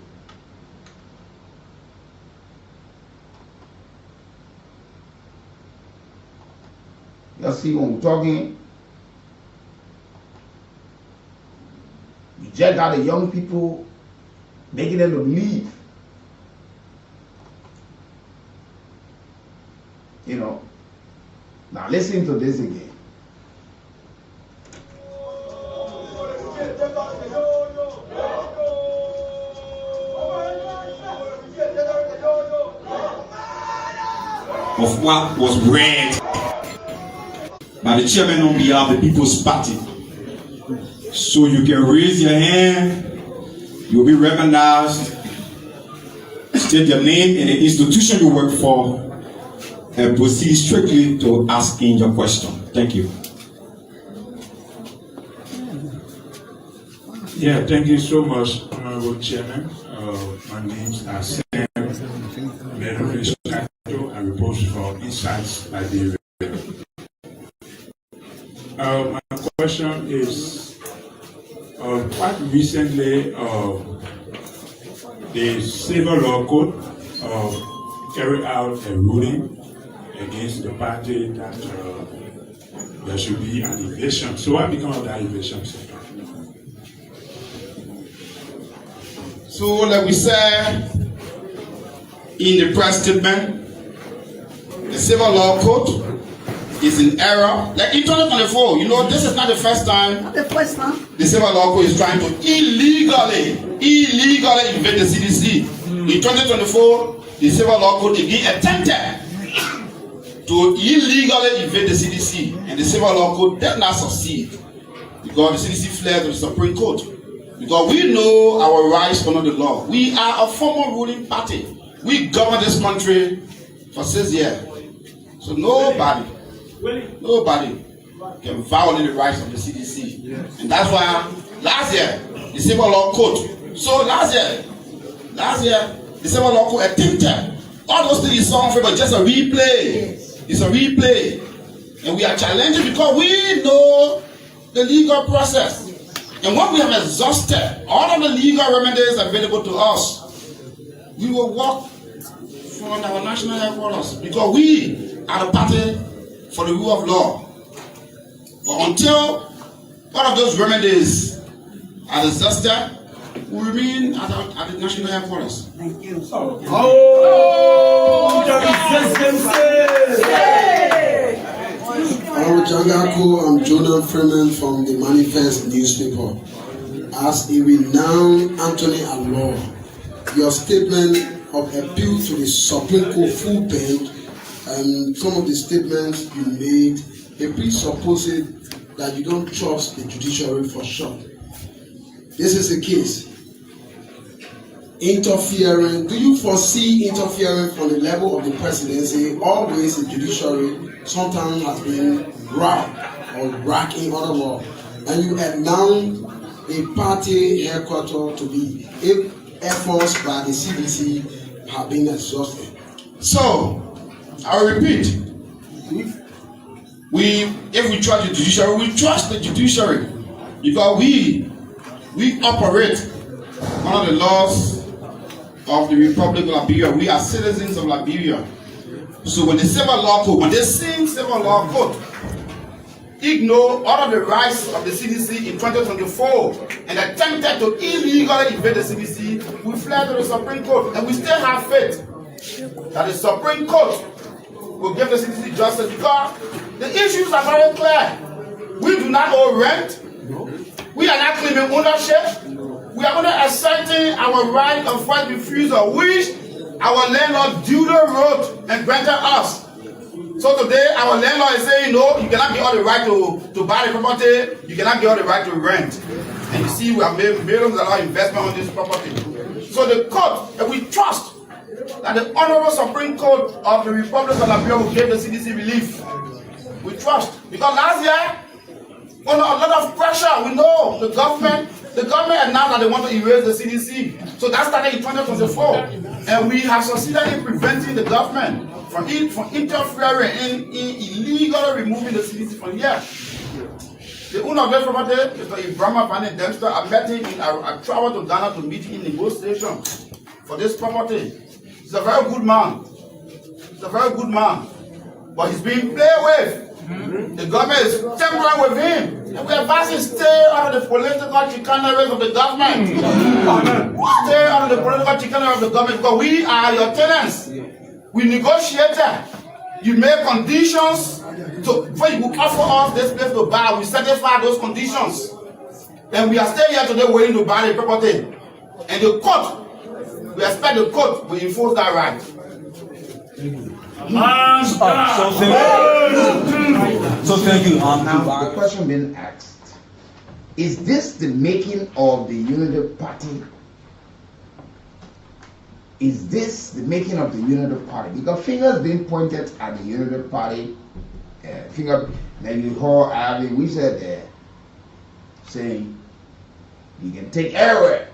You see, when we're talking, you just got the young people, making them to believe. You know. Now listen to this again. Of what was read by the chairman on behalf of the People's Party. So you can raise your hand, you'll be recognized, state your name and the institution you work for, and proceed strictly to asking your question. Thank you. Yeah, thank you so much, Honorable Chairman. My name is Sam Natl. I report for Insights Liberia. My question is, quite recently, the Civil Law Code carried out a ruling against the party that there should be an evasion. So what become of that evasion? So, like we said in the press statement, the Civil Law Code is in error. Like in 2024, you know, this is not the first time. Not the first time. The Civil Law Code is trying to illegally invade the CDC. In 2024, the Civil Law Code again attempted to illegally invade the CDC, and the Civil Law Code did not succeed because the CDC fled to the Supreme Court. Because we know our rights under the law. We are a former ruling party. We govern this country for 6 years. So nobody can violate the rights of the CDC. And that's why last year, the Civil Law Code. So last year, the Civil Law Code attempted. All those things you saw on Facebook, just a replay. It's a replay. And we are challenging because we know the legal process. And when we have exhausted all of the legal remedies available to us, we will work for our national headquarters because we are the party for the rule of law. But until all of those remedies are exhausted, we remain at the national headquarters. Thank you. I'm Jonah Freeman from the Manifest newspaper. As a renowned attorney at law, your statement of appeal to the Supreme Court full bench and some of the statements you made, it presupposes that you don't trust the judiciary for sure. This is the case. Interfering, do you foresee interfering from the level of the presidency? Always the judiciary sometimes has been robbed or racking other law, and you announced a party headquarters to be efforts by the CDC have been exhausted. So, I will repeat. If we trust the judiciary, we trust the judiciary because we operate under the laws of the Republic of Liberia. We are citizens of Liberia. So when the Civil Law Code, when they sing Civil Law Code, ignore all of the rights of the CDC in 2024 and attempted to illegally invade the CDC, we fled to the Supreme Court, and we still have faith that the Supreme Court will give the CDC justice because the issues are very clear. We do not owe rent. We are not claiming ownership. We are only asserting our right of first refusal, which our landlord duly wrote and granted us. So today, our landlord is saying, no, you cannot get all the right to buy the property, you cannot get all the right to rent. And you see, we have made millions of investment on this property. So the court, and we trust that the Honorable Supreme Court of the Republic of Liberia will give the CDC relief. We trust. Because last year, under a lot of pressure, we know the government announced that they want to erase the CDC. So that started in 2024. And we have succeeded in preventing the government from interfering in illegally removing the CDC from here. The owner of this property, Mr. Ibrahim Van Dempster, I met him I traveled to Ghana to meet him in negotiation for this property. He's a very good man. He's a very good man. But he's being played with. The government is temporary with him. And we advise him stay out of the political chicanery of the government. Stay out of the political chicanery of the government because we are your tenants. We negotiated. You make conditions before you will offer us this place to buy. We satisfy those conditions. And we are staying here today waiting to buy the property. And the court, we expect the court will enforce that right. So thank you. Now, the question being asked, is this the making of the Unity Party? Is this the making of the Unity Party? Because fingers being pointed at the Unity Party, then you heard Abby, we said there, saying, you can take everywhere,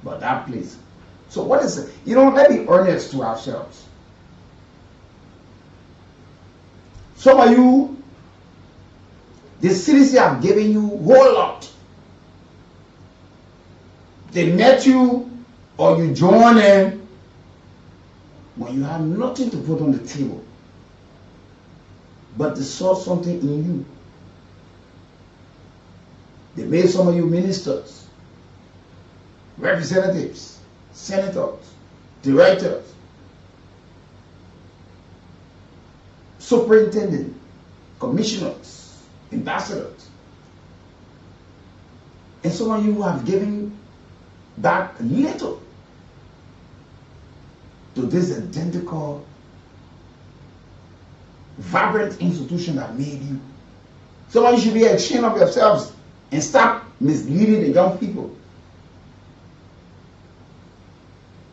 but that place. So what is it? You know, let's be honest to ourselves. Some of you, the CDC have given you a whole lot. They met you or you join them when you have nothing to put on the table. But they saw something in you. They made some of you ministers, representatives, senators, directors, superintendent, commissioners, ambassadors. And some of you have given back little to this identical, vibrant institution that made you. Some of you should be ashamed of yourselves and stop misleading the young people.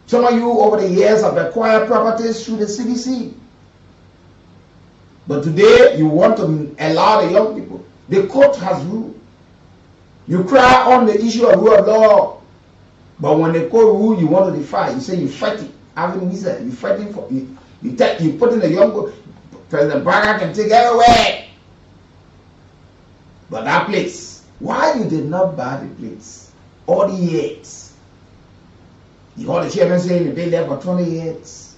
Some of you over the years have acquired properties through the CDC. But today you want to allow the young people. The court has ruled. You cry on the issue of rule of law. But when the court rule, you want to defy. You say you fight it. Having said, you fighting for it. You put in the young people. President Braga can take everywhere. But that place, why you did not buy the place all the years? You heard the chairman saying you've been there for 20 years.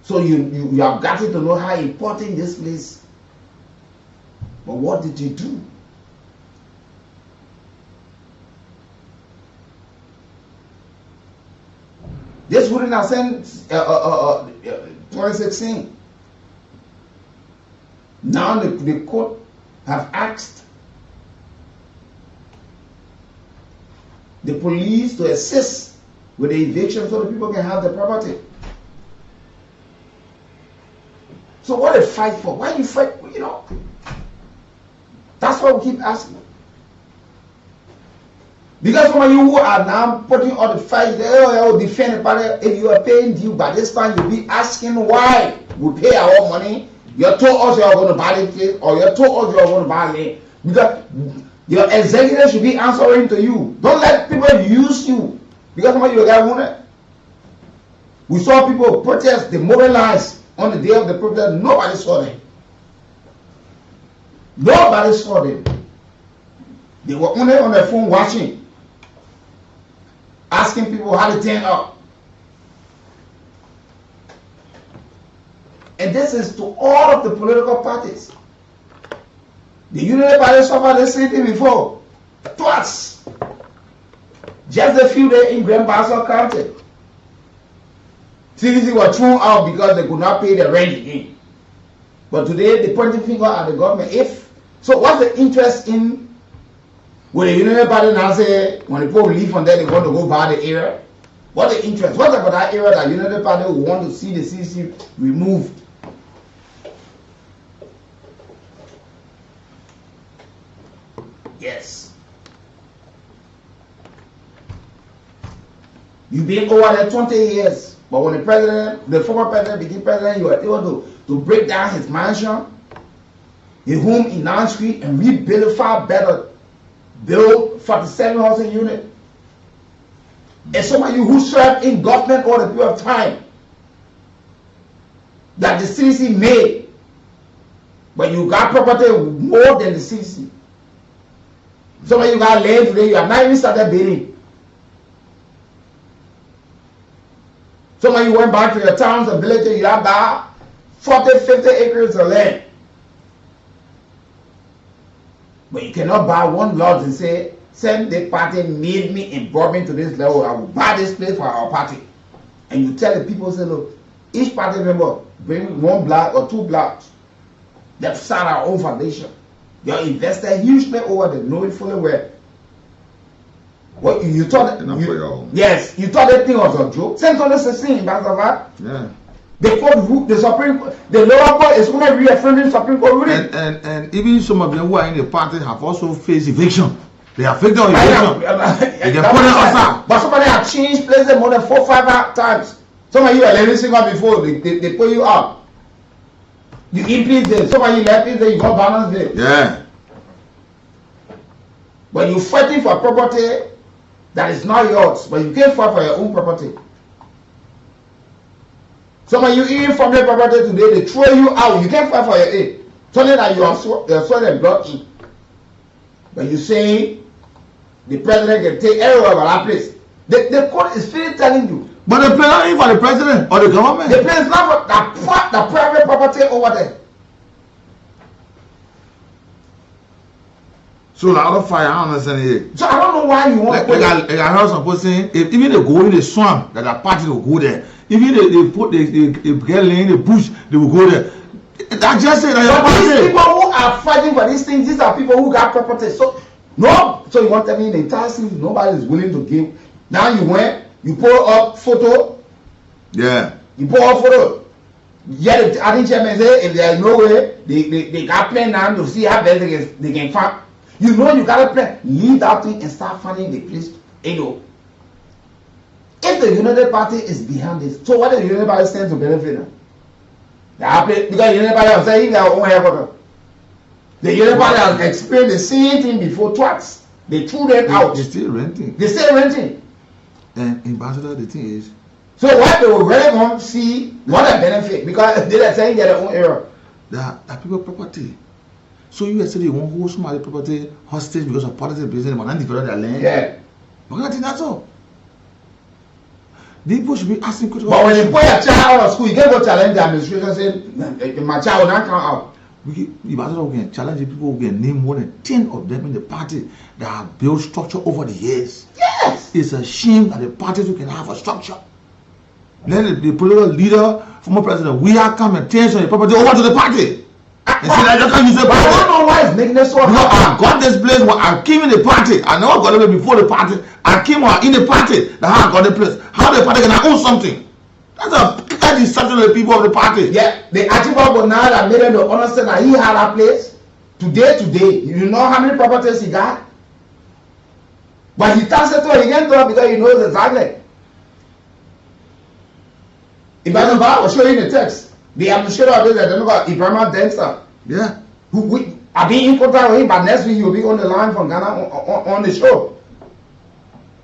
So you have gotten to know how important this place. But what did you do? This wouldn't have sent 2016. Now the court have asked the police to assist with the eviction so the people can have the property. So what they fight for? Why do you fight? You know, that's what we keep asking. Because some of you who are now putting all the fight, they will defend the party. If you are paying due by this time, you'll be asking why we pay our money. You told us you are going to buy the place, or you told us you are going to buy land. Because your executive should be answering to you. Don't let people use you. Because some of you got wounded. We saw people protest, they mobilized on the day of the protest. Nobody saw them. Nobody saw them. They were only on their phone watching, asking people how to turn up. And this is to all of the political parties. The Unity Party suffered the same thing before. Twice. Just a few days in Grand Bassa County. CDC were thrown out because they could not pay the rent again. But today they pointing finger at the government. So what's the interest in when the Unity Party now say when the people leave from there they want to go buy the area? What's the interest? What's about that area that Unity Party will want to see the CDC removed? Yes. You've been over there 20 years, but when the former president became president, you were able to break down his mansion, his home in 9th Street, and rebuild it far better. Build 47 housing units. And some of you who served in government all the period of time that the CDC made, but you got property more than the CDC. Some of you got land today, you have not even started building. Some of you went back to your towns and villages, you have that 40, 50 acres of land. But you cannot buy one lot and say, send the party made me and brought me to this level. I will buy this place for our party. And you tell the people, say, look, each party member bring 1 block or 2 blocks. They've start our own foundation. They invested hugely over there, knowing fully well. What you thought? Yes, you thought that thing was a joke. Same 2016, Yeah. The court, the Supreme Court, the lower court is going to reaffirm the Supreme Court ruling. And even some of them who are in the party have also faced eviction. They are victim of eviction. They get put outside. But somebody have changed places more than 4 or 5 times. Some of you are living single before they put you out. You increase there. Some of you left it there, you got balance there. Yeah. But you're fighting for property that is not yours, but you can't fight for your own property. Some of you even from your property today, they throw you out. You can't fight for your aid. Something that you are sweat and blood in. But you say the president can take everywhere of that place. The court is still telling you. But the plan is for the president or the government. The plan is not for the private property over there. So a lot of fire, I understand it. So I don't know why you want like I heard some people saying, if even they go in the swamp, that the party will go there. Even they get in the bush, they will go there. I just say that. But these people who are fighting for these things, these are people who got property. So no, so you want to tell me in the entire city, nobody is willing to give. Now you went, you pull up photo. Yeah. You pull up photo. Yeah, the I think chairman say if there is no way, they got plan now to see how best they can find. You know you gotta plan. Leave that thing and start finding the place. You know. If the United Party is behind this, so what does the United Party stand to benefit them? Because the United Party has said their own headquarters. The United Party has experienced the same thing before twice. They threw them out. They're still renting. They're still renting. And Ambassador, the thing is, so what they will really want to see what a benefit because they are saying their own error. That people property. So you actually want to hold somebody property hostage because of politics business, but not develop their land. Yeah. But I think that's all. People should be asking questions. But when you put your child out of school, you can't go challenge the administration saying my child will not come out. We can challenge the people who can name more than 10 of them in the party that have built structure over the years. Yes! It's a shame that the parties who can have a structure. Then the political leader, former president, we are coming and turn the property over to the party. And say that you can't use the party. I don't know why it's making this so hard. I got this place when I came in the party. I never got it before the party. I came in the party. That's how I got the place. How the party can own something? That's a clear deception of the people of the party. Yeah, the Archibald now that made him to understand that he had a place. Today, you know how many properties he got? But he can't say to it, he can't talk because he knows exactly. If I will show you the text. The administrator of this, I don't know, Ibrahim Densah. Yeah. I've been in contact with him, but next week he'll be on the line from Ghana on the show.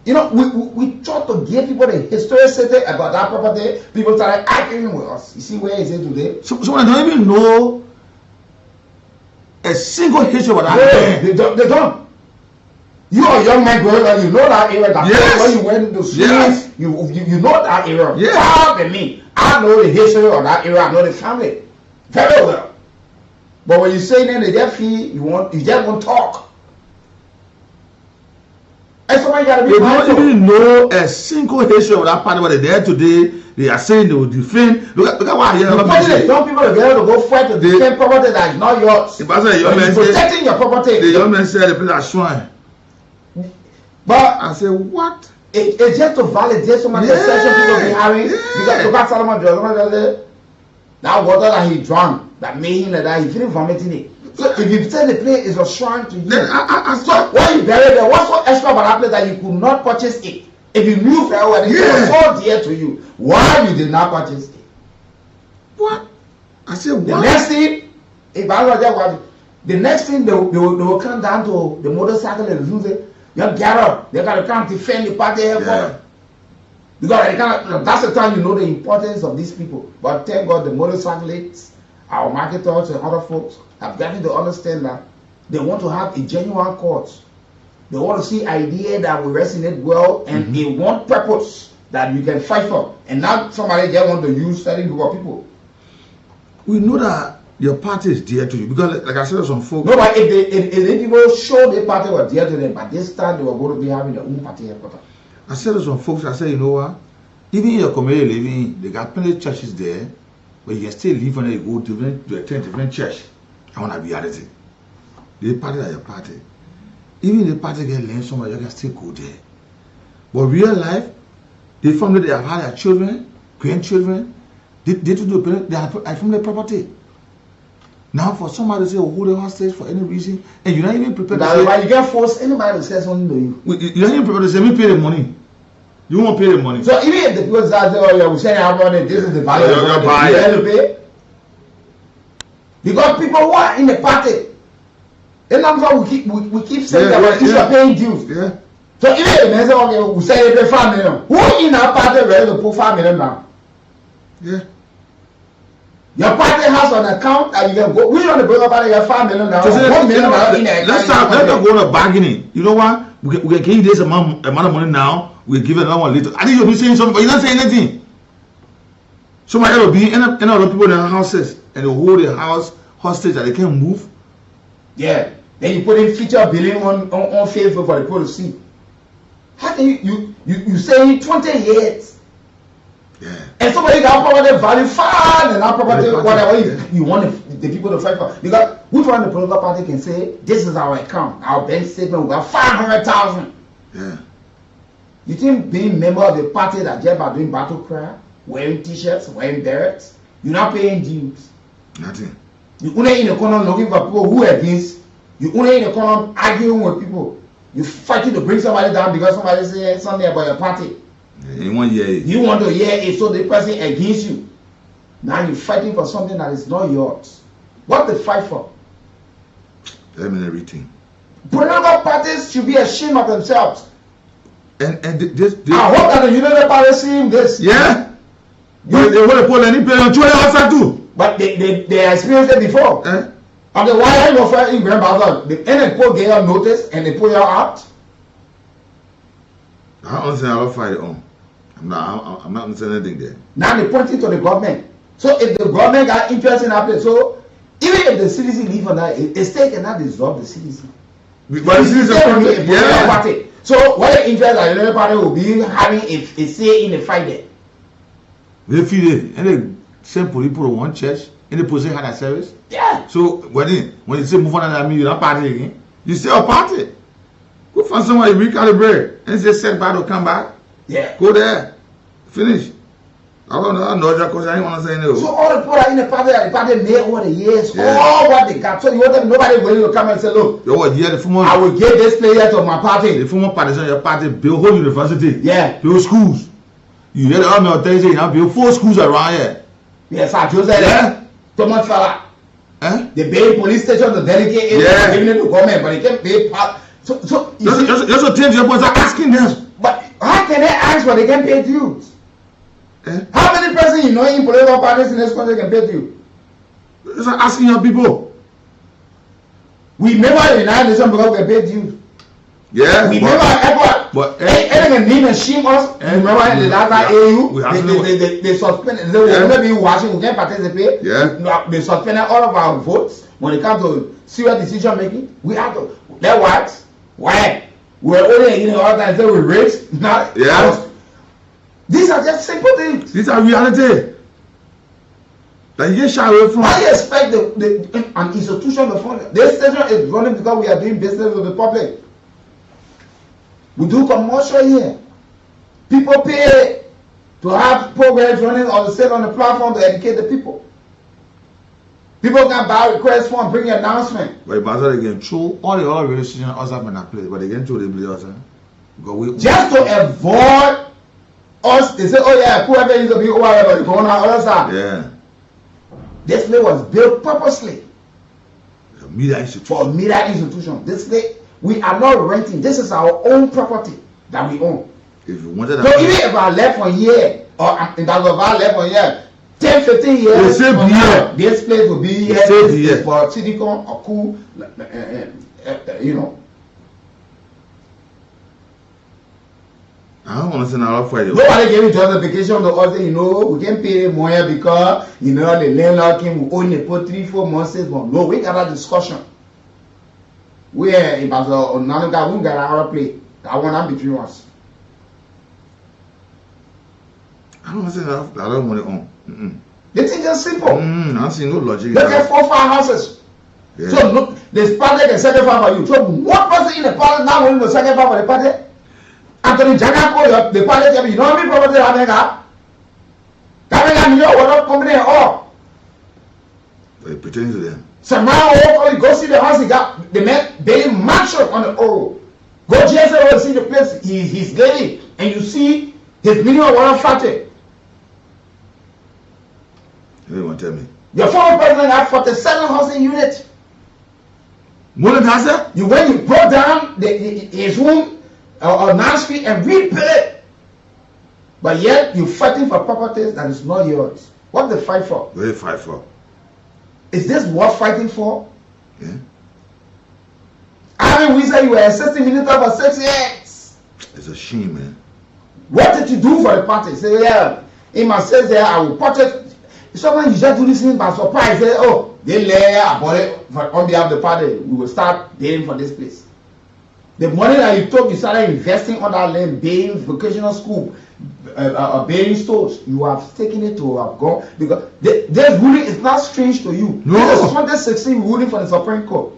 You know, we try to give people the historicity about that property. People started arguing with us. You see where is it today? So I don't even know a single history about that. Yeah, they don't. You are a young man growing up, you know that area. Yes. When you went into school, yes. you know that area. Yes. Far than me. I know the history of that area, I know the family very well. But when you say then they just feel you just won't talk. And somebody gotta be mindful. They don't even know a single history of that party, but they're there today. They are saying they will defend. Look at what I hear. The young people are there to go fight to defend property that is not yours. The young man protecting your property. The young man said the place are shrine. But I said, what? It's just to validate some of the session people be having. Because look at Solomon Joseph, that water that he drank, that made him like that, he finished vomiting it. So if you say the place is a shrine to you, so why you buried there? What's so extra about that place that you could not purchase it? If you knew very well it was so dear to you, why you did not purchase it? What? I said, what? The next thing, if I was there, the next thing they will come down to the motorcycle and say, you get up, they gotta come defend the party headquarters. Because that's the time you know the importance of these people. But thank God the motorcyclists, our marketers and other folks have gotten to understand that they want to have a genuine cause. They want to see idea that will resonate well and a one purpose that you can fight for. And not somebody just want to use certain group of people. we know that your party is dear to you because, like I said, some folks. No, but if the people show the party was dear to them, but this time they were going to be having their own party headquarters. I said to some folks, I said, you know what? Even in your community living, they got plenty of churches there, but you can still live on it, you go to attend different church. I want to be reality. The party at your party. Even the party get land somewhere, you can still go there. But real life, the family, they have had their children, grandchildren, they have family property. Now for somebody to say, hold a hostage for any reason, and you're not even prepared to say. But you can't force anybody to say something to you. You're not even prepared to say, me pay the money. You won't pay the money. So even if the people start saying, oh yeah, we're saying our money, this is the value of the money, you have to pay. Because people who are in the party, and that's why we keep saying that you are paying dues. Yeah. So even if the man say, okay, we say they pay 5 million, who in our party ready to put 5 million down? Yeah. Your party has an account and you can go. We want to bring up out of your 5 million dollars. Let's not go to bargaining. You know what? We can give you this amount of money now. We'll give it another one later. I think you'll be saying something, but you're not saying anything. Somebody will be in other people in their houses and they hold their house hostage and they can't move. Yeah. Then you put in feature billing on Facebook for the people to see. How can you say 20 years? Yeah. And somebody got property value far and that property, whatever you want the people to fight for. Because which one the political party can say, this is our account, our bank statement, we got 500,000. Yeah. You think being member of the party that just by doing battle cry, wearing t-shirts, wearing berets, you're not paying dues. Nothing. You only in the corner looking for people who are against. You only in the corner arguing with people. You fighting to bring somebody down because somebody said something about your party. You want to hear it. You want to hear it, so the person against you. Now you're fighting for something that is not yours. What they fight for? Let me everything. Political parties should be ashamed of themselves. And this I hope that the United Party seeing this. Yeah. They want to put any play on Twitter outside too. But they experienced it before. Eh? Okay, why are you afraid in grandmother? The NFO gave you notice and they put you out. I don't say I'll fight it on. I'm not saying anything there. Now they pointing to the government. So if the government got interest in that place, so even if the CDC leave on that, a state cannot dissolve the CDC. But the CDC is party. So what the interest that the party will be having a say in the fight there? They feel it. And they send police people to one church and they possess had a service. Yeah. So when you say move on and I mean you're not party again, you still a party. Go find somebody recalibrate and say set back to come back. Yeah. Go there. Finish. I don't know that because I didn't want to say no. So all the people that in the party made over the years, all what they got. So you want them, nobody willing to come and say, look, I will give this player to my party. The former partisan your party build whole university. Yeah. Build schools. You hear the army of things you now build 4 schools around here. Yes, I just said that. Thomas Fala. They pay police station to delegate it, giving it to government, but they can't pay part. So just a thing your boys are asking them. But how can they ask when they can't pay dues? How many persons you know in political parties in this country can pay you? Just asking your people. We remember the United Nations because we can pay dues. Yeah. We remember ECOWAS. But anything name and shame us. Remember in the last AU, they suspended. They will never be watching. We can't participate. Yeah. They suspended all of our votes when it comes to serious decision making. We have to. That what? Why? We're only all the time say we're rich. Not. Yeah. These are just simple things. These are reality. That you get shy away from. Why do you expect an institution to fund? This station is running because we are doing business with the public. We do commercial here. People pay to have programs running on the platform to educate the people. People can buy requests form, bring an announcement. But they can throw all the other radio stations us up in that place, but they can throw the blue us. Just to avoid us, they say, oh yeah, whoever is to be over the corner, other side. Yeah. This place was built purposely for media institution. This place, we are not renting. This is our own property that we own. If you wanted so even if I left for a year, or if I left for a year, 10, 15 years from now, this place will be here for Sidicon or Cool, you know. I don't understand how to fight it. Nobody gave me justification to us say, you know, we can pay more because, you know, the landlord came, we only put 3, 4 months, 6 months. No, we got a discussion. Where if I saw another guy, we got our play. I want that between us. I don't understand how I don't want it on. The thing is simple. I don't see no logic. Look at 4 houses. Yeah. So no, the party can sacrifice for you. So one person in the party now willing to sacrifice for the party. Anthony Jaga, the party, you know how many property they have? That you know what company all. But you're pretending to them. So now go see the house he got. The man building mansion on the old. Go GSL and see the place he's living, and you see his minimum water factory. You don't want to tell me. Your former president had 47 housing units. More than that? You when you brought down his room on 9th Street and rebuilt it. But yet you're fighting for properties that is not yours. What they fight for? What do they fight for? Is this worth fighting for? Yeah. I mean, we say you were assistant minister for 6 years. It's a shame, man. What did you do for the party? Say, yeah, Emma says there, I will purchase. Sometimes you just do this thing by surprise. Say, oh, they lay about it on behalf of the party. We will start bidding for this place. The money that you took, you started investing on that land, building vocational school, building stores. You have taken it to have gone because this ruling is not strange to you. No. This is 2016 ruling for the Supreme Court.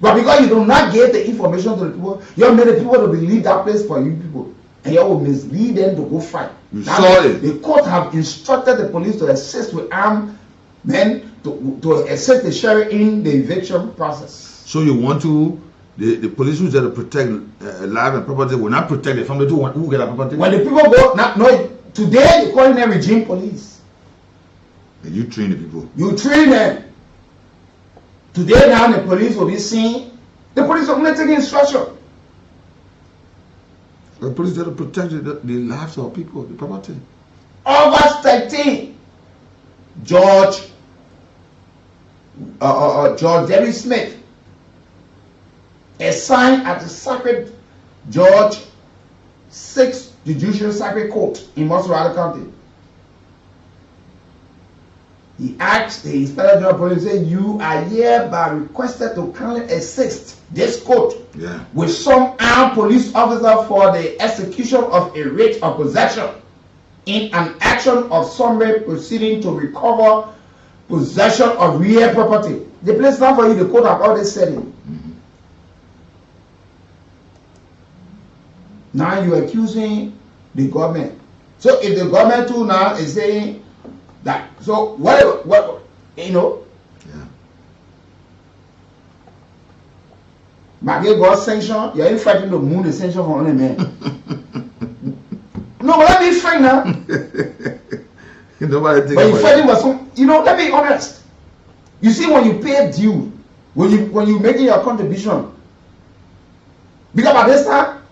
But because you do not get the information to the people, you have made the people to believe that place for you people. And you will mislead them to go fight. You saw it. The court have instructed the police to assist with armed men to assist the sheriff in the eviction process. So you want to, the police who's there to protect life and property will not protect the family who get a property? When the people go, no, today they calling them regime police. And you train the people. You train them. Today now the police will be seen. The police will only take instruction. The police there to protect the lives of people, the property. August 13, George Derry Smith assigned at the Sacred George 6th Judicial Sacred Court in Montserrat County. He asked the Inspector General of Police, say, you are hereby requested to kindly assist this court with some armed police officer for the execution of a writ of possession in an action of summary proceeding to recover possession of real property. The place now for you, the court have already said it. Now you're accusing the government. So if the government too now is saying that, so what you know? Yeah. Maggie got sanction. You're fighting the moon the sanction for only men. No, but let me frank now. Nobody think but you about fighting was some, you know, let me be honest. You see, when you pay due, when you making your contribution, because by this time,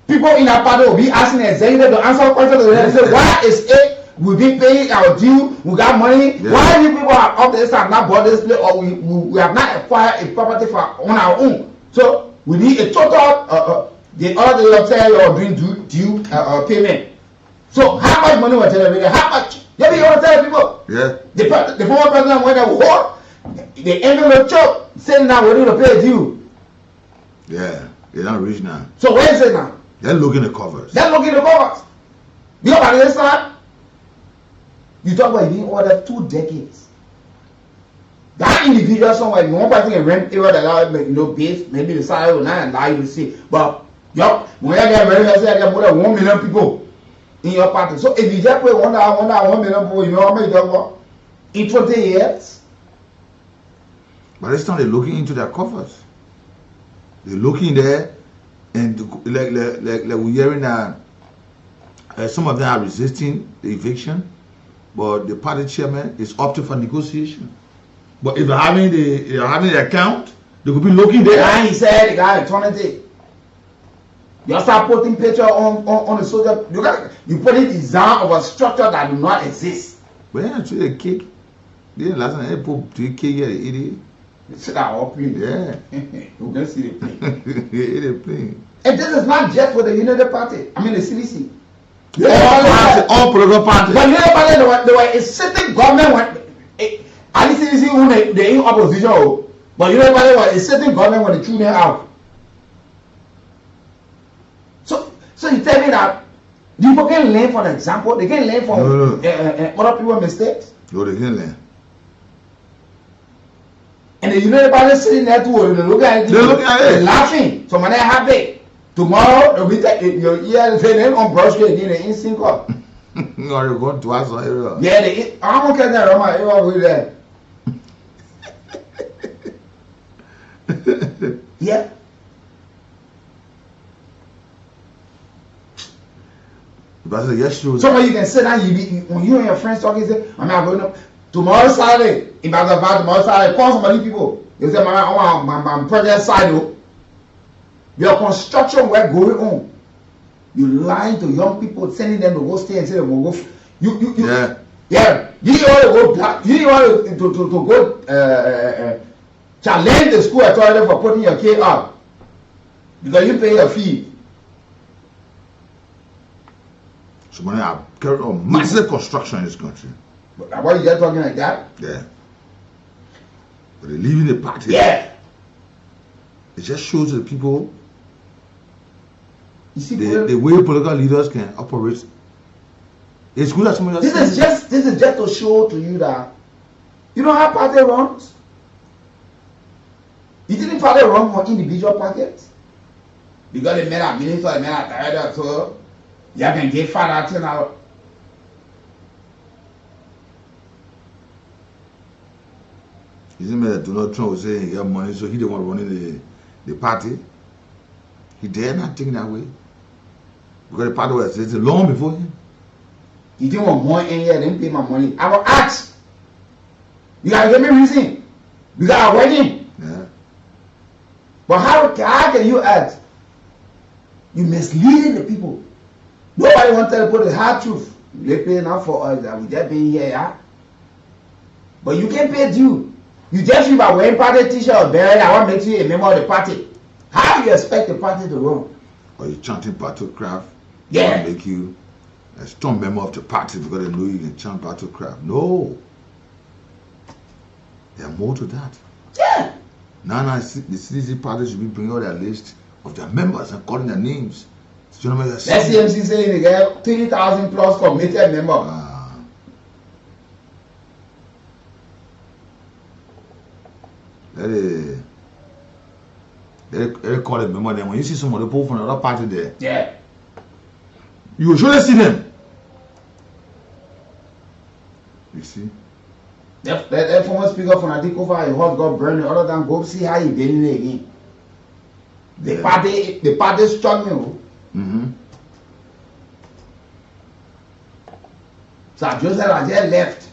people in our party will be asking the executive to answer questions. They say, why is it we've been paying our due, we got money, why you people are up this time not bought this place, or we have not acquired a property for on our own? So we need a total the other tell you are doing due payment. So how much money was generated? How much? You want to tell people? Yeah. The former president went to war, the envelope choke, saying now we're going to pay due. Yeah, they're not rich now. So where is it now? They're looking at covers. They're looking at covers. Because by this time, you talk about being ordered 2 decades. That individual somewhere, you want to rent area that allow you know base, maybe the salary will not allow you to see. But when you get ready, you get more than 1 million people in your party. So if you just pay 1 million people, you know how many you got in 20 years? But this time they're looking into their covers. They're looking there, and like we're hearing that some of them are resisting the eviction, but the party chairman is opting for negotiation. But if they're having the account, they could be looking there. And he said the guy eternity. You start putting picture on the soldier. You put it design of a structure that do not exist. But yeah, actually a cake. Yeah, last time they put 3 cake here, they eat it. Sit down up in yeah. you can see the plane. They eat a plane. And this is not just for the United Party. I mean the CDC. All political parties. But United Party, they were a sitting government when at least CDC who they in opposition. But United Party was a sitting government when they threw them out. So you tell me that people can learn from example, they can learn from other people's mistakes. No, they can learn. And the United Party sitting there too, they look at it, they're laughing. So when they're happy, tomorrow they'll be your ear they on brush again, they in sync up. No, you're going to us on area. Yeah, I don't care that my area over there. Yeah. But yes, true. Somebody you can sit down, when you and your friends talking, say, I'm not going up. Tomorrow Saturday, if I go back tomorrow Saturday, call somebody people. They say, I'm project side. Your construction work going on. You lying to young people, sending them to go stay and say, we'll go. Yeah. You want to go challenge the school authority for putting your kid up because you pay your fee. So money are carrying on massive construction in this country. But why are you just talking like that? Yeah. But they're leaving the party. Yeah. It just shows the people you see the way political leaders can operate. It's good that somebody this is just to show to you that you know how party runs. You didn't party run for individual pockets because they made a minister, they made a director, so you can get fat out now. Isn't it that Donald Trump was saying he had money, so he didn't want to run in the party? He dare not think that way. Because the party was it's long before him. He didn't want more in here, didn't pay my money. I will ask. You gotta give me reason. You gotta wedding. Yeah. But how can you act? You misleading the people. Nobody wants to put the hard truth. They pay enough for us that we just been here, yeah? But you can't pay due. You just feel by wearing party t-shirt or beret, I want to make you a member of the party. How do you expect the party to run? Or you chanting battlecraft? Yeah. Make you a strong member of the party because they know you can chant battlecraft. No. There's more to that. Yeah. Now the CDC party should be bringing out their list of their members and calling their names. Let's CMC saying they get 3,000 plus committed members. They call it member. Then when you see some of the people from another party there, yeah, you will surely see them. You see? That former speaker from Atikofa, his horse got burned. Other than go see how he been it again. The party struggling. So Joseph has just left.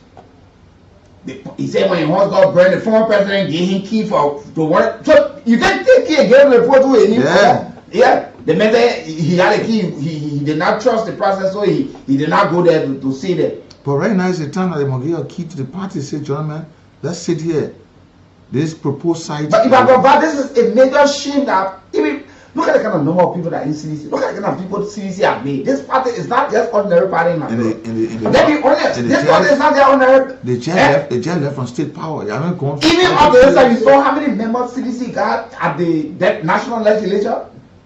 He said when his horse got burned, the former president gave him key to work. So you can take key and give him the report to him. Yeah. The matter he had a key. He did not trust the process, so he did not go there to see them. But right now is the time that they must give a key to the party. Say, gentlemen, let's sit here. This proposed site. But if I go back, this is a major shame that even look at the kind of number of people that in CDC. Look at the kind of people CDC have made. This party is not just ordinary party. Let me be honest. This party is not just ordinary. The jail left from state power. They haven't gone. Even after this time, you saw how many members CDC got at the national legislature.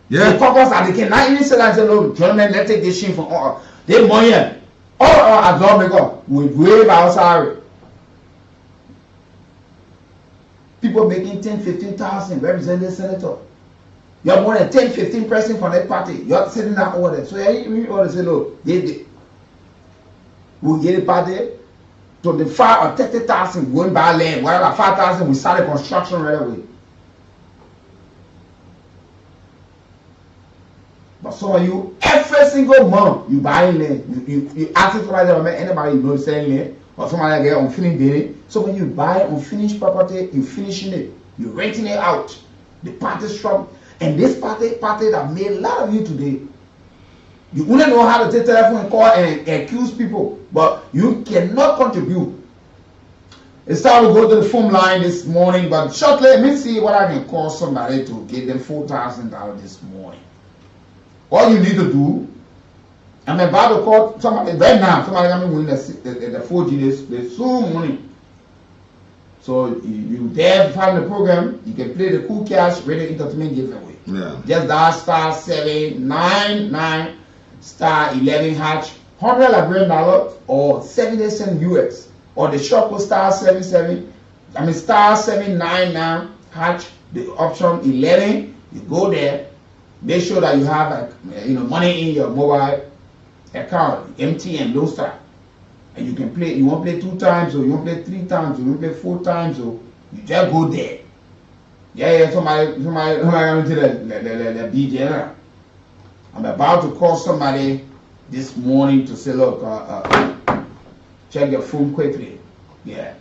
Yeah. The caucus that they cannot even sit and say, no, gentlemen, let's take this shame from all. They money. All our lawmakers will waive our salary. People making 10, 15,000 representing senator. You have more than 10, 15% from that party. You are sitting down over there. So you want to say, no, they will get the party to the 5 or 30,000 going by land. Whatever 5,000, we start the construction right away. But some of you, every single month, you buy land. You ask somebody, anybody you know selling land, or somebody get unfinished building. So when you buy unfinished property, you finishing it, you renting it out. The party strong, and this party that made a lot of you today. You only know how to take telephone and call and accuse people, but you cannot contribute. It's time to go to the phone line this morning, but shortly, let me see what I can call somebody to give them $4,000 this morning. All you need to do, I'm about to call somebody right now. Somebody got me win the 4G. They soon money. So you there find the program. You can play the Cool Cash Radio Entertainment giveaway. Yeah. Just dial star 799 star 11 hatch $100 Liberian or 70 cents US or the shop code star 799 hatch the option 11. You go there. Make sure that you have money in your mobile account, MTN, Low Star, and you can play. You won't play 2 times, or you won't play 3 times, or you won't play 4 times, or you just go there. Yeah. Somebody going to the DJ. I'm about to call somebody this morning to say, look, check your phone quickly. Yeah.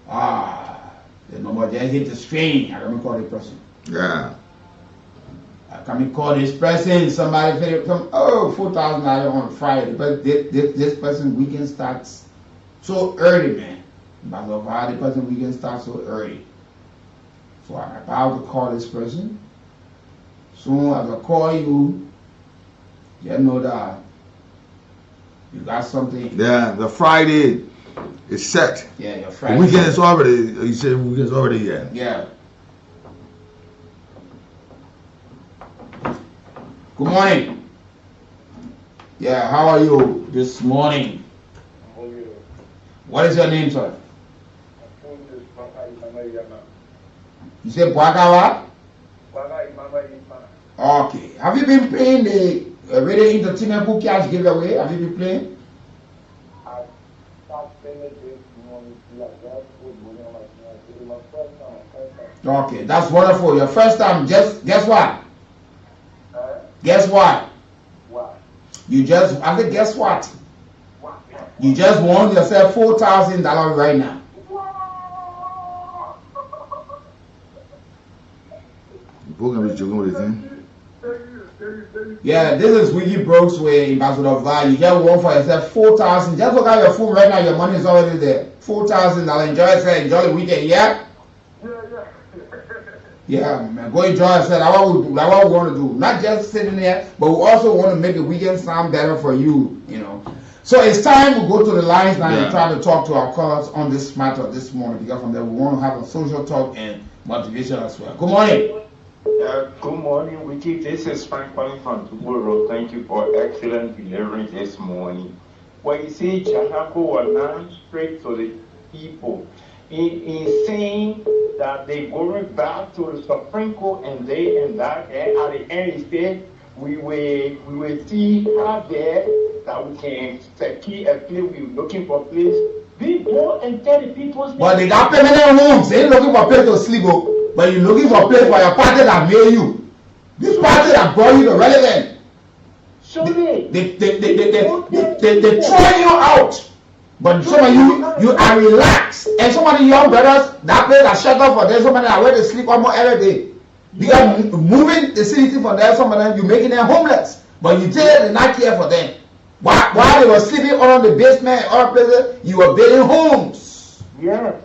The number just hit the screen. I don't call the person. Yeah. Can call this person? Somebody say, $4,000 on Friday, but this person weekend starts so early, man. Because of how the person weekend starts so early. So I'm about to call this person. Soon as I call you, you know that you got something. Yeah, the Friday is set. Yeah, your Friday. The weekend is already. You said weekend is already here. Yeah. Good morning. Yeah, how are you this morning? What is your name, sir? You said Bwagawa? Okay. Have you been playing the Radio Entertainment Book Cash giveaway? Have you been playing? Okay, that's wonderful. Your first time. Just guess what? Guess what? I said, guess what? You just won yourself $4,000 right now. The program is joking with the thing. Yeah, this is Weekie Brooks with Ambassador of Value. You just won for yourself $4,000. Just look at your phone right now. Your money is already there. $4,000. Enjoy yourself. Enjoy the weekend. Yeah. Yeah, man, go enjoy yourself. That's what we want to do. Not just sitting there, but we also want to make the weekend sound better for you, So it's time to go to the lines now and try to talk to our callers on this matter this morning, because from there we want to have a social talk and motivation as well. Good morning. Good morning, Weekie. This is Frank calling from Tuburo. Thank you for excellent delivery this morning. When you see Jahako was now straight to the people, in saying that they going back to the Supreme Court and that, and at the end he said we will see how there that we can secure a place. We're looking for a place. We go and tell the people. But they got permanent homes. They ain't looking for a place to sleep, but you're looking for a place for your party that made you. This party that brought you the relevant. So they throw you out. But some of you are relaxed. And some of the young brothers, that place are shut up for them. Some of them are where they sleep almost every day. Because moving the city for them, some of them, you're making them homeless. But you did not care for them. While they were sleeping on the basement or places, you were building homes. Yeah.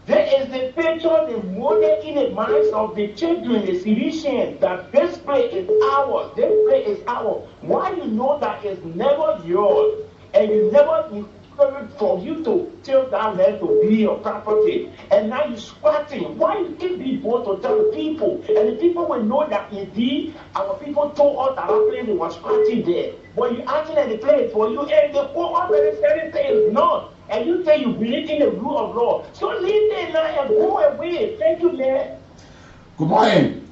There is the picture, the money in the minds of the children, the citizens, that this place is ours, this place is ours. Why you know that it's never yours, and you never for you to till that land to be your property, and now you're squatting. Why you keep these both to tell the people, and the people will know that indeed our people told us that our place was squatting there. But you acting at the place for you, and the poor already said it is not. And you say you believe in the rule of law. So leave there now and go away. Thank you, man. Good morning.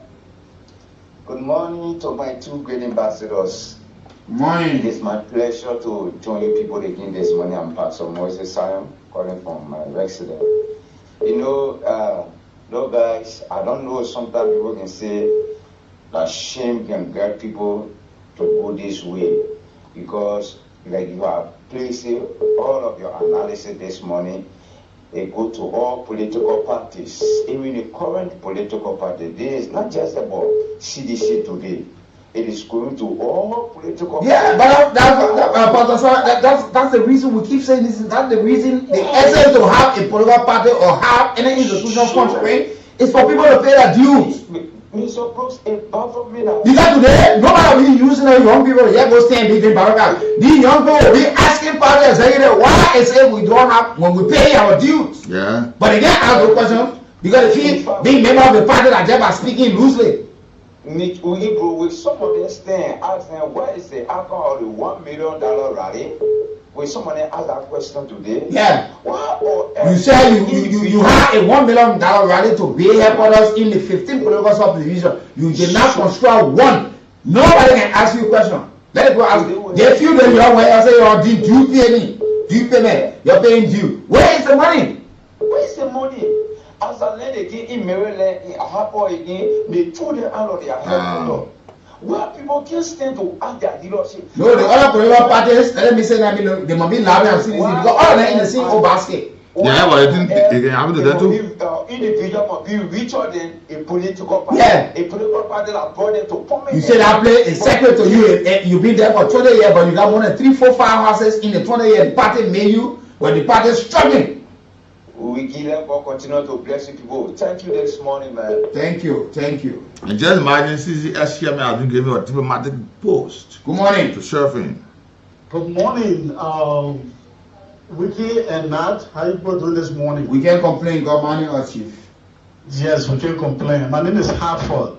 Good morning to my 2 great ambassadors. Good morning. It is my pleasure to join you people again this morning. I'm Pastor Moses Sion, calling from my residence. Guys, I don't know, sometimes people can say that shame can get people to go this way, because like you are placing all of your analysis this morning, they go to all political parties, even the current political party. This is not just about CDC today. It is going to all political parties. Yeah, but that's the reason we keep saying this. That's the reason, the essence to have a political party or have any institutional country is for people to pay their dues. Mr. Brooks, a buffer me now. Because today, nobody will be using the young people here go stand between Baraka. These young people will be asking party executive why is it we don't have when we pay our dues. Yeah. But again, ask the question because if being member of the party that just by speaking loosely. With somebody stand asking where is the alcohol the $1 million rally? Will somebody ask that question today? Yeah. Why you say you had a $1 million rally to pay headquarters in the 15 political subdivision. You did not construct one. Nobody can ask you a question. Let it go ask. They feel that your way. I say, oh, do you pay me? Do you pay me? You're paying due. Where is the money? Where is the money? As I land again in Maryland, in Ahapo again, they threw them out of their headquarters. Where people can't stand to ask their dealership. No, the other political parties, let me say that they must be loud and serious because all of them in the same old basket. Yeah, but it can happen to them too. Individual must be richer than a political party. Yeah. A political party that brought them to permanent. You say that place is sacred to you. You've been there for 20 years, but you got more than 3, 4, 5 houses in the 20 years. The party made you, but the party is struggling. We give them God continue to bless you people. Thank you this morning, man. Thank you. And just imagine CCS chairman has been giving a diplomatic post. Good morning. To surfing. Good morning, Weekie and Nat. How you both doing this morning? We can't complain. Good morning, our chief. Yes, we can't complain. My name is Hartford.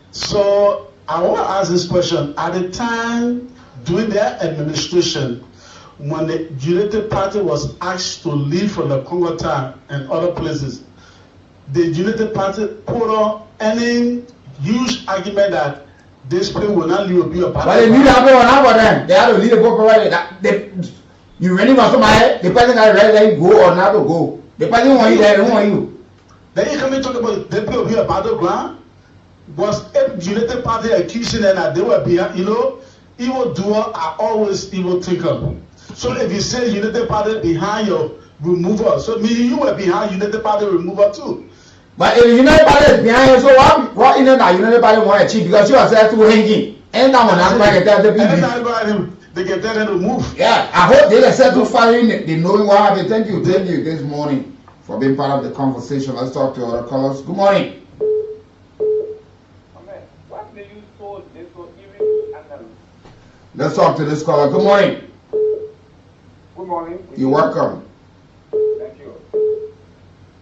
So I want to ask this question. At the time during their administration, when the United Party was asked to leave from the Congo time and other places, the United Party put on any huge argument that this place will not leave be a party. But they knew that people were not for them. They had to leave the book already. You really must somebody, the person that ready let you go or not to go. The person want you there, they don't want you. Then you come and talk about the people be a battleground. Was the United Party accusing them that they were behind, evil doer are always evil thinker. So if you say United Party behind your removal, so meaning you were behind United Party removal too. But if United Party is behind you, so what in that United Party want to achieve because you are set to hanging. And that one that's why they tell the people. They can tell them to move. Yeah, I hope they are set to following they knowing what happened. Thank you this morning for being part of the conversation. Let's talk to other callers. Good morning. What may you so this so even Let's talk to this caller. Good morning. Good morning. You're welcome. Thank you.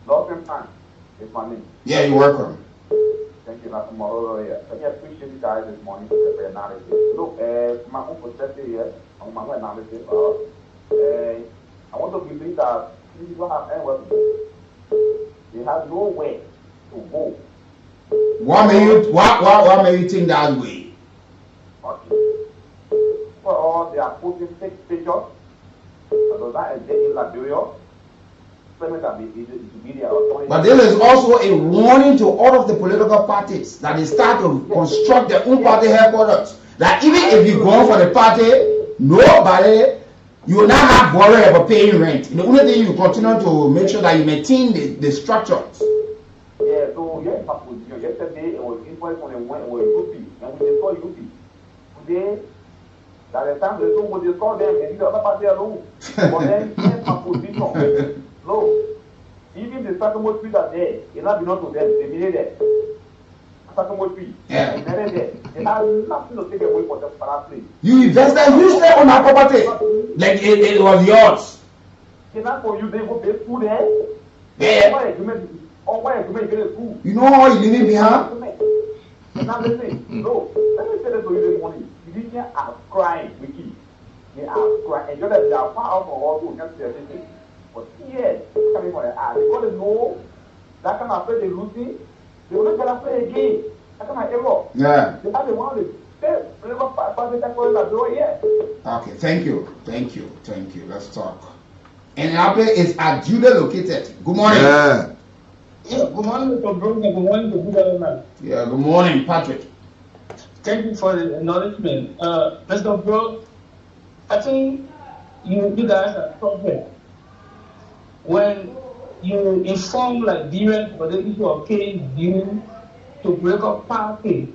Long time is my name. Yeah, you're welcome. Thank you, Natl. I appreciate you guys this morning for the analysis. Look, my own perspective here, on my own analysis, I want to believe that people have anywhere to go. They have nowhere to go. What made you think that way? Okay. For all, they are putting fake pictures. So that is in Liberia. But this is also a warning to all of the political parties that they start to construct their own party headquarters. That even if you go for the party, you will not have worry about paying rent. The only thing you continue to make sure that you maintain the structures. Yeah, so yesterday it was influence on UP, and we saw UP. Today, that the time they saw them, they did the other party alone. But then, position. No, even the Sakamo tree that there, it not belong to them. They made it. Sakamo tree. Yeah. They have nothing to take away from them for that place. You invested hugely on our property, like it was yours. It's not for you. They go pay school there. Yeah. Why you get a school? You know how you living behind? Now listen. No, let me say this to you this morning. The Indians are crying, Weekie. They are crying. And you know that they are far out from all those against their city. But yes, coming from the eye, they want to know that kind of play they losing, they will not get to play again. That kind of error. Yeah. They have the one of the best players that here. Okay, thank you. Let's talk. And Apple is at Judah located. Good morning. Yeah, good morning, Mr. Brooks. Good morning to good government. Yeah, good morning, Patrick. Thank you for the acknowledgement. Mr. Brooks, I think you guys are perfect. When you inform Liberians for the issue of paying due to break up party,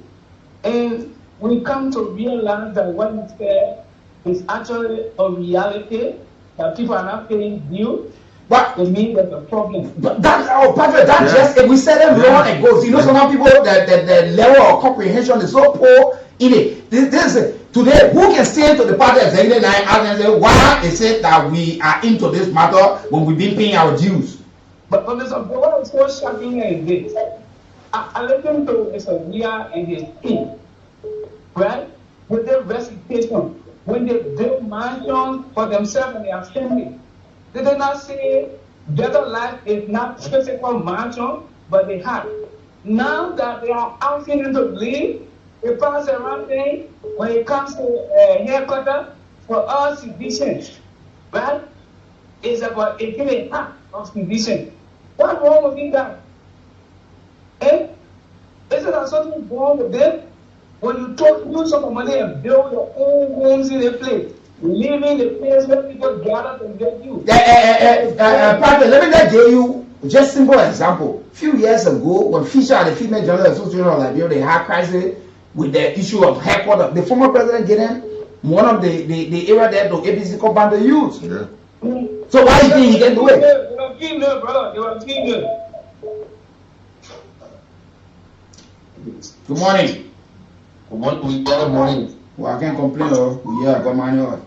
and we come to realize that what is there is actually a reality that people are not paying due, But it means there's a problem. But that, Patrick, that just, if we said it long ago, you know, some people, the level of comprehension is so poor in it. This is, today, who can stand to the party executive and say, why is it that we are into this matter when we've been paying our dues? But Mr. What is so shocking here is this. I listened to Mr. Weah and his team, right? With their recitation, when they build mansions for themselves and their family. They did not say better life is not physical mansion, but they have. Now that they are asking them to leave, they pass around thing when it comes to haircutter for us citizens, right? It's about 18.5 of citizens. What's wrong with you guys? Eh? Isn't there something wrong with them? When you use some money and build your own homes in a place, leaving the place where people gather to get you. Patrick, let me just give you just simple example. A few years ago, when Fisher and the Female General Association of Liberia, they had crisis with the issue of headquarters. The former president Gideon, one of the area there to ABC compound to use. Yeah. So why do you think he can do it? They were keeping it, brother. They were keeping it. Good morning. Good morning. Well, I can't complain, though. Yeah, good morning.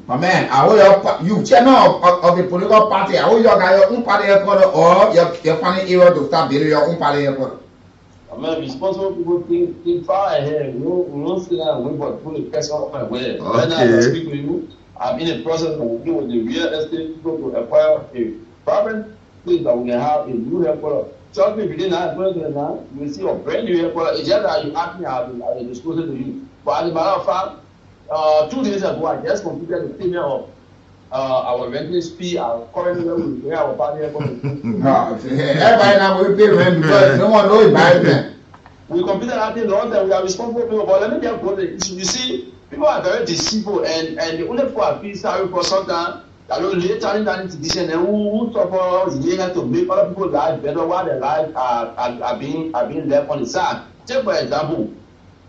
My man, I will you chairman of the political party. I will you got your own party headquarters or your funny area to start building your own party headquarters. I'm responsible people think far ahead. We don't sit down and wait for people to press off my way. Right now, I speak to you. I'm in the process of working with the real estate people to acquire a private place that we can have a new headquarters. Trust me, within that, you will see a brand new headquarters. It's just that you ask me, I will disclose it to you. But as a matter of fact, 2 days ago, I just completed the payment of our rental fee. Currently, we pay our party headquarters. Everybody now will pay rent because no one knows about it. We completed that thing long time. We are responsible people. But let me just go to the issue. You see, people are very deceitful, and the only people are being sorry for sometimes. I don't lay turning down into this, and who suffer to make other people's lives better while their lives are being left on the side. Take for example,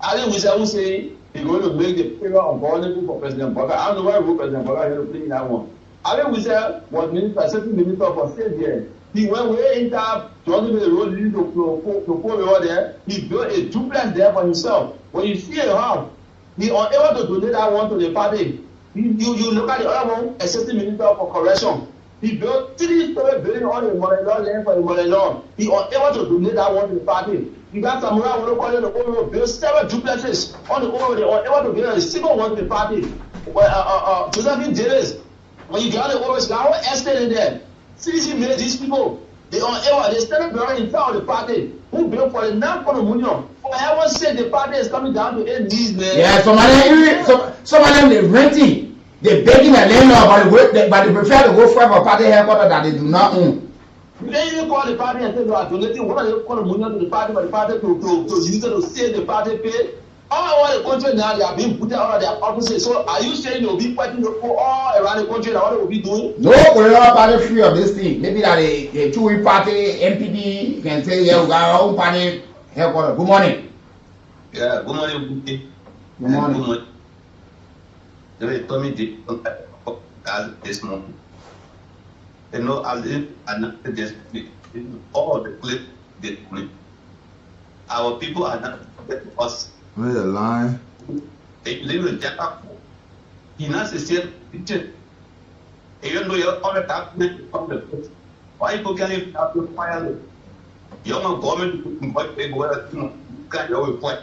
I think we say he's going to make the period ungovernable for President Bogga. I don't know why President Bogga here to play in that one. I think we said was certain minister for state there. He went way into joining the road leading to Polo there. He built a duplex there for himself. When you see a house, he unable to donate that one to the party. You look at the other one, assistant minister for correction. He built 3-story building on the mother-in-law land for the mother-in-law. He unable to donate that one to the party. You got Samurai who call it the old road, built 7 duplexes on the old road. They unable to get a single one to the party. Josephine Davis, when you got the old road, you got one estate in there. CDC made these people. They started building in front of the party. Who built for the non-condominium? For heaven's sake, the party is coming down to 8 knees, man. Yeah, some of them they renting, they begging the landlord, but they prefer to go for a party headquarters that they do not own. They even call the party and say they are donating one of the condominium to the party, but the party to use it to save the party pay. All over the country now, they are being put out of their offices. So are you saying you'll be fighting all around the country that what they will be doing? No, we're not party free of this thing. Maybe that the two party, MPD can say, yeah, we got our own party headquarters. Good morning. Yeah, good morning. Good morning. Good morning. They told me this morning. You know, I live and just all the clip they put. Our people are not us. Where's the line? They live in Japan. He knows the same picture. Even though you're on the top of the place, why people can't even have to file it? Young government can quite big where you can't always fight.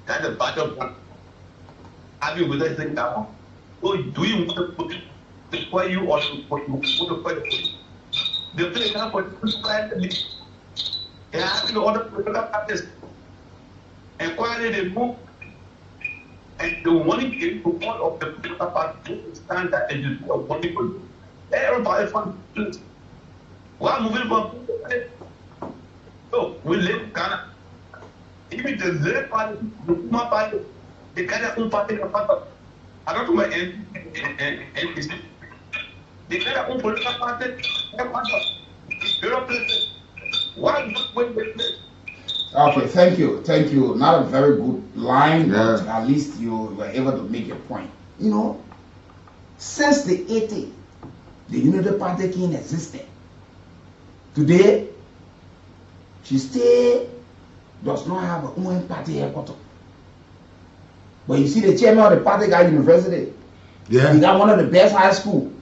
That's a battle plan. Have you with that thing down? So do you want to put it? Why you also put to fight? The place now for they are having order political practice. And quietly they move, and the money came to all of the political parties to stand that and you do what people do. Everybody fun. While moving from so we live in Ghana. Even the left party, the Kuma party, they carry their own party. I don't know my NPC. They carry their own political party. Why when they play? Okay, thank you. Not a very good line, but at least you were able to make your point. You know, Since the 80s, the Unity Party came existing. Today, she still does not have her own party headquarters. But you see the chairman of the party got university. Yeah. He got one of the best high school.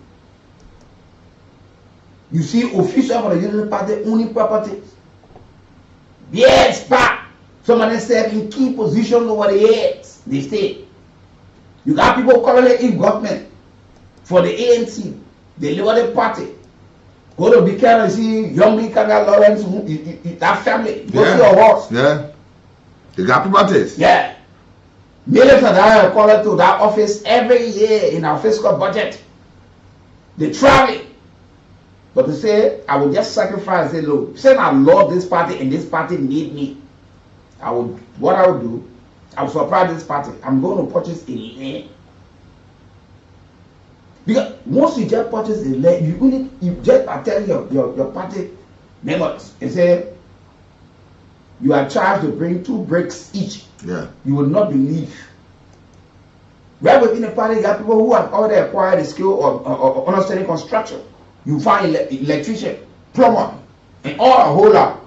You see officials of the Unity Party owning properties. Yes, back. Some of them serve in key positions over the years. They stay. You got people currently in government for the ANC, the Liberal Party. Go to Buchanan and see young Kanga Lawrence, that family. Go see your horse. Yeah. They got properties. Yeah. Millions of dollars are called to that office every year in our fiscal budget. They travel. But to say, I will just sacrifice, say, look, say I love this party and this party need me. What I would do, I will supply this party. I'm going to purchase a land. Because once you just purchase a land, you just tell your party members and say, you are charged to bring 2 bricks each. Yeah. You will not believe. Right within the party, you have people who have already acquired the skill of understanding construction. You find electrician, plumber, and all a whole lot.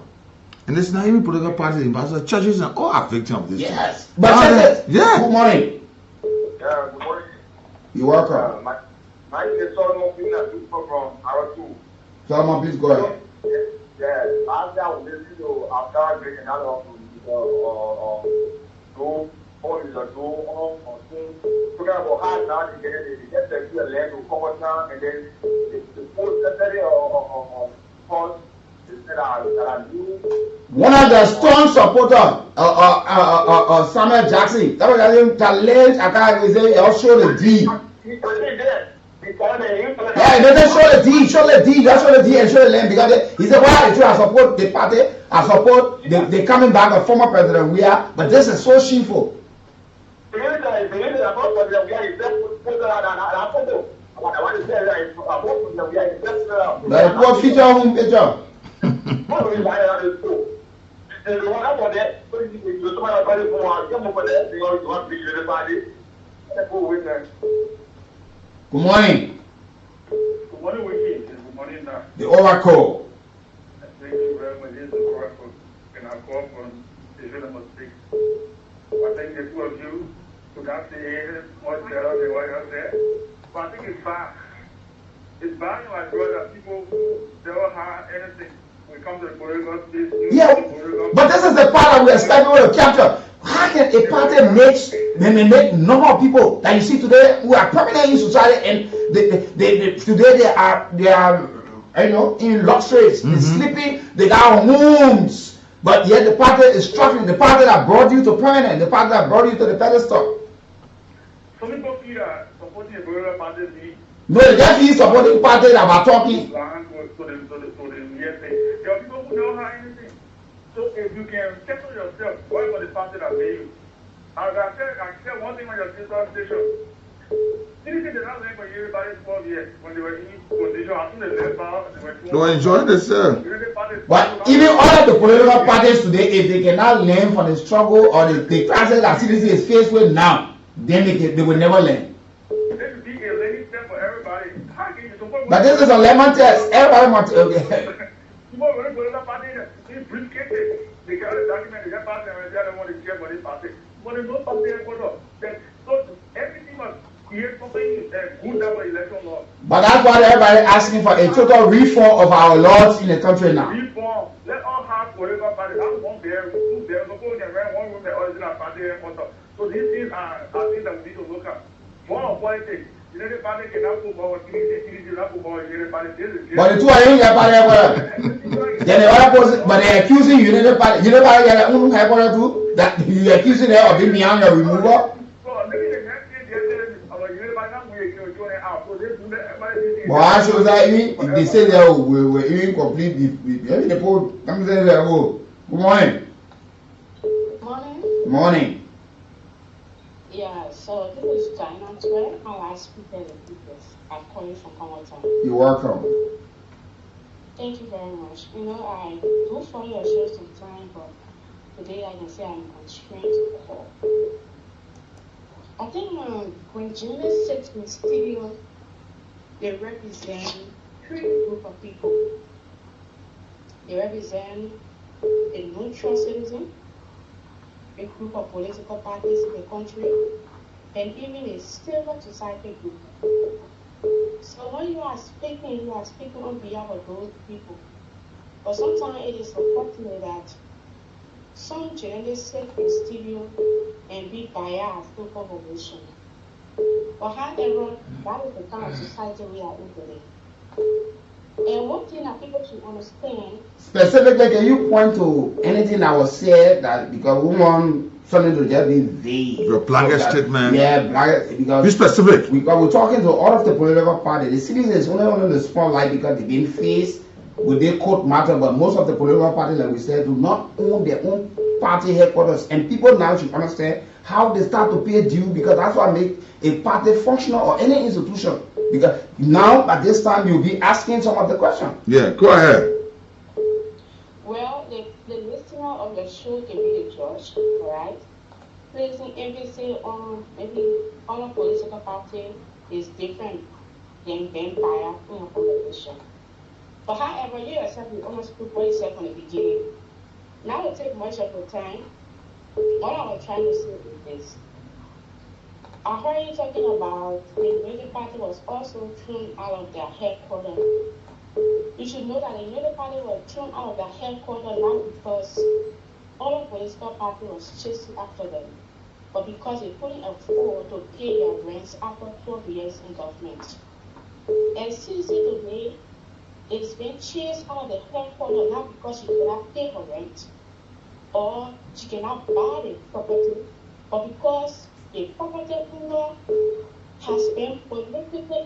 And it's not even political parties, but churches and all are victims of this. Yes. But churches, yeah. Good morning. Yeah, good morning. You're welcome. My name is Solomon from R2. Solomon, please go ahead. Yeah, after I was listening to after drinking that off talking about how now they get the land to cover town and then the post secretary of course that are new. One of the strong supporters Samuel Jackson, that was him challenge attack, he say he'll show the deed. Yeah, he doesn't show the deed, show the deed and show the land because he said, well, I support the party, I support the coming back of former President Weah, but this is so shameful. Like what feature home picture? Good morning. Good morning, Weekie. Good morning, now. The Oracle. Thank you very much. This is the Oracle, and I call from the Venomous 6. I think the two of you could have the much better than what else there. But I think it's bad. It's bad, my brother, people who don't have anything when it comes to the political space. Yeah, but this is the part that we expect people to capture. How can a party make normal people that you see today who are prominent in society and today they are in luxuries, they're sleeping, they got homes, but yet the party is struggling. The party that brought you to prominence, the party that brought you to the pedestal. Some people feel that supporting a political party means no, just he supporting party that are talking. There are people who don't have anything. So if you can settle yourself, why for the party that pay you? As I said one thing on your sister station. Didn't they not for everybody 12 years when they were in position? As soon as they left out, they were enjoying themselves. But even all of the political parties today, if they cannot learn from the struggle or the crisis that CDC is faced with now, then they will never learn. But this is a lemon test. Everybody wants to. Okay. They carry the document, they get party, and they don't want to care for this party. But there's no party headquarters. So everything must create something good for election law. But that's why everybody asking for a total reform of our laws in the country now. Reform. Let all have political parties. That's one there, two there. So we can run one room, the original party headquarters. So these things are things that we need to look at. More of politics. But the two are in party headquarters. Then the other person, but they're accusing United Party. United Party got their own headquarters too. That you are accusing them of being behind your removal. But I show that if they say they were incomplete, if the poll comes in there, good morning. Morning. Morning. Yeah, so this is China Twelve. My last speaker is I'm calling from Commonwealth. You're welcome. Thank you very much. I do follow your show sometimes, but today I can say I'm constrained to call. I think when Jimmy sits in the studio they represent three groups of people. They represent a neutral citizen, a group of political parties in the country, and even a civil society group. So when you are speaking on behalf of those people. But sometimes it is unfortunate that some journalists sit in studio and be biased to population. But however, that is the kind of society we are in today. And one thing that people should understand. Specifically, can you point to anything that was said that because we want something to just be vague? Your blanket statement. Yeah, blanket, because be specific. Because we're talking to all of the political parties. The citizens only in the spotlight because they've been faced with their court matter, but most of the political parties, like we said, do not own their own party headquarters. And people now should understand how they start to pay due, because that's what makes a party functional or any institution. Because now at this time you'll be asking some of the questions. Yeah, go ahead. Well, the listener of the show can be the judge, right? Placing emphasis on maybe all political party is different than being biased in a competition. But however, you yourself will almost speak for yourself from the beginning. Now it take much of your time. What I was trying to say is this. I heard you talking about the Unity Party was also thrown out of their headquarters. You should know that the Unity Party was thrown out of their headquarters not because all the political party was chasing after them, but because they couldn't afford to pay their rents after 12 years in government. And CDC today is being chased out of the headquarters not because she cannot pay her rent or she cannot buy the property, but because the property owner has been politically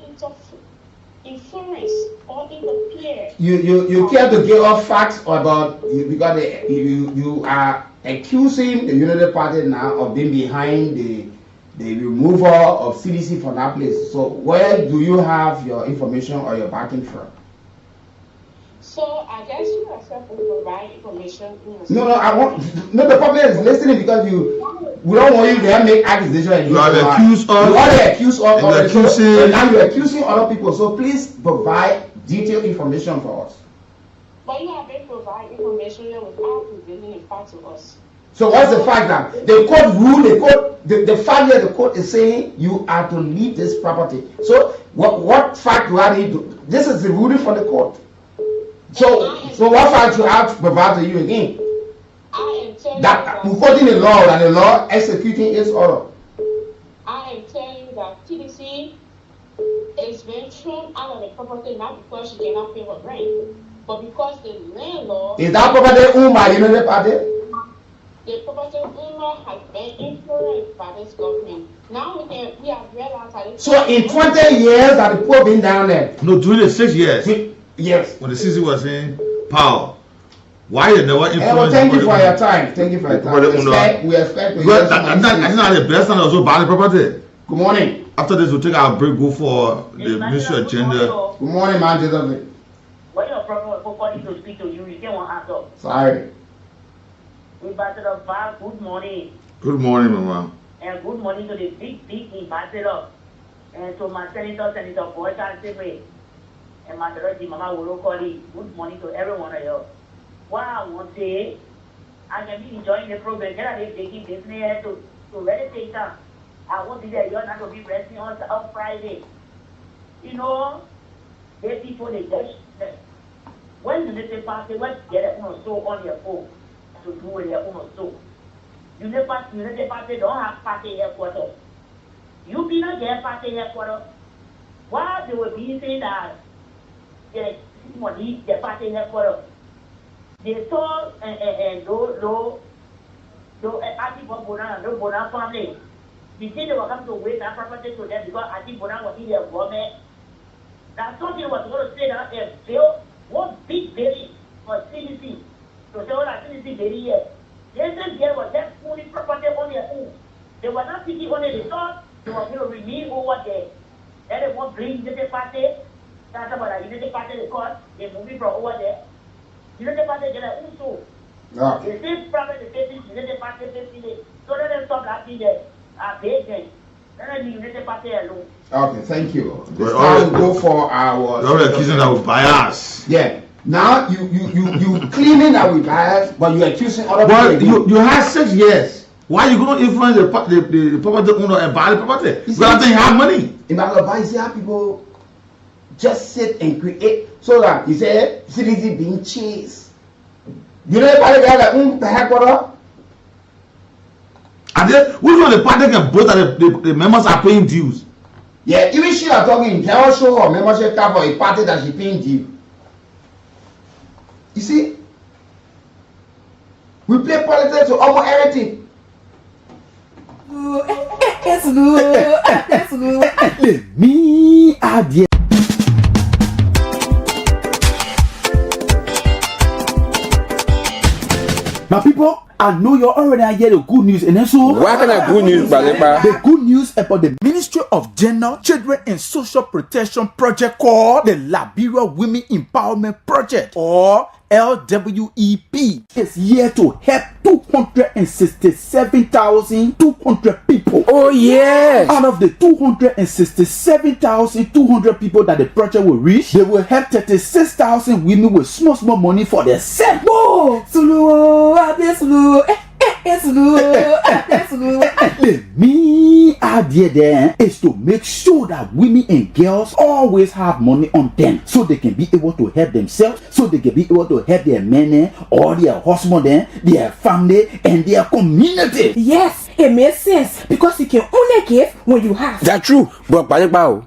influenced or interfered. You care to give us facts about because you are accusing the Unity Party now of being behind the removal of CDC from that place. So where do you have your information or your backing from? So I guess you yourself will provide information. No, the public is listening because we don't want you to make accusations. You are accused of. You are accused of. And now you're accusing other people. So please provide detailed information for us. But you have been providing information without revealing the fact to us. So what's the fact that the court rule? The fact that the court is saying you are to leave this property. So what fact do I need to? This is the ruling from the court. So what fact do I have to provide to you again? That quoting the law and the law executing its order. I am telling you that TDC is being thrown out of the property not because she cannot pay her rent, but because the landlord. Is that property owned by the Unity Party? The property owner has been influenced by this government. Now we have realized that. So in 20 years that the poor been down there. No, during the 6 years. Yes. When the CC was in power, why you never influence? Thank you for your time. Thank you for your time. We expect. That's not the best time also buy the property. Good morning. After this, we'll take our break. Go for the ministry agenda. Good morning, man. Joseph. What your problem for calling to speak to you? You can't want to answer. Sorry. Ambassador Val, good morning. Good morning, Mama. And good morning to the big ambassador. And to my Senator Boy Chancellor. And my director, Mama Worokoli. Good morning to everyone of you. What I want to say, I can be enjoying the program. Can I be taking business to really take time? I want to be there. You're not going to be resting on Friday. You know, the people, they just, when you let the party, what get it on your phone to do with their own soul. You let the party don't have party headquarters. You be not their party headquarters. Why they were being saying that the party headquarters? They told Bona family, they said they were coming to wait that property to them because Bona was in their government. That's something was going to say that they built one big building for CDC. So they were like CDC very here. They said there was that fully property on their own. They were not thinking only they thought they were going to remain over there. Then they won't bring the party. That's about the Unity Party because they're moving from over there. Unity Party get a also. The same problem the facing Unity Party facing it. So let them stop laughing there. Big thing. Okay, thank you. This Well, time we go for our. You're accusing that with bias. Yeah. Now you claiming that we bias, but you accusing other But people. you had 6 years. Why are you going to influence the property owner and buy the property? Because I think you have money. In Bangladesh, you see how people just sit and create so that you say citizens being chased. You know about the guy that the heck what? And then which one the party can vote that the members are paying dues? Yeah, even she are talking general show or membership card for a party that she paying due. You see, we play politics to almost everything. It's good. It's good. Let me add here. My people, I know you already hear the good news, and then so what kind of good news, Balepa? The good news about the Ministry of Gender, Children and Social Protection project called the Liberia Women Empowerment Project, or LWEP, is here to help 267,200 people. Oh yes! Out of the 267,200 people that the project will reach, they will help 36,000 women with small money for themselves. Whoa! Sulu, Sulu. It's good. It's good. Let me idea there is to make sure that women and girls always have money on them, so they can be able to help themselves, so they can be able to help their men or their husband, their family, and their community. Yes, it makes sense because you can only give when you have. That's true, but Balepa,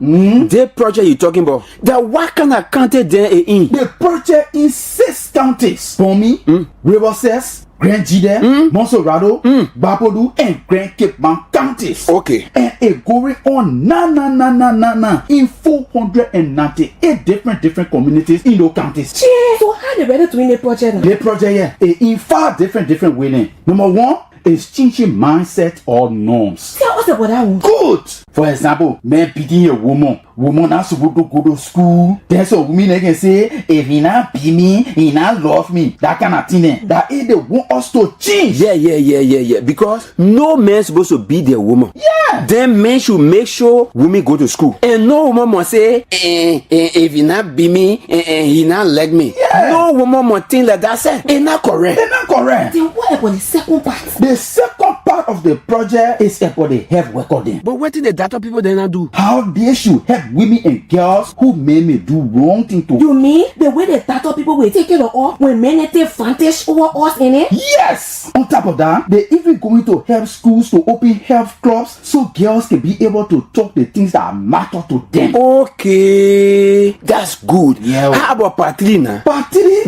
the project you're talking about, that what kind of county there in? The project in 6 counties: Bomi, Riverside, Grand Jide, Monserrado, Bapodu, and Grand Cape Mount counties. Okay. And it going on in 498 different communities in those counties. Yeah. So how they better doing the project? The project, yeah, in 5 different ways. Number 1 is changing mindset or norms. Tell us about that one. Good. For example, man beating a woman not supposed to go to school. Then so women they can say, if he not be me, he not love me. That kind of thing. That is they want us to change. Yeah. Because no man supposed to beat their woman. Yeah. Then men should make sure women go to school. And no woman must say, if he not be me, he not like me. Yeah. No woman must think like that. Say, it's not correct. It's not correct. Then what about the second part? The second part of the project is about the health recording. But what did the data people then not do? How they should help women and girls who may do wrong thing to. You mean the way the data people will take care of us when men take advantage over us in it? Yes! On top of that, they even going to help schools to open health clubs so girls can be able to talk the things that matter to them. Okay, that's good. Yeah. How about part 3 now? Part 3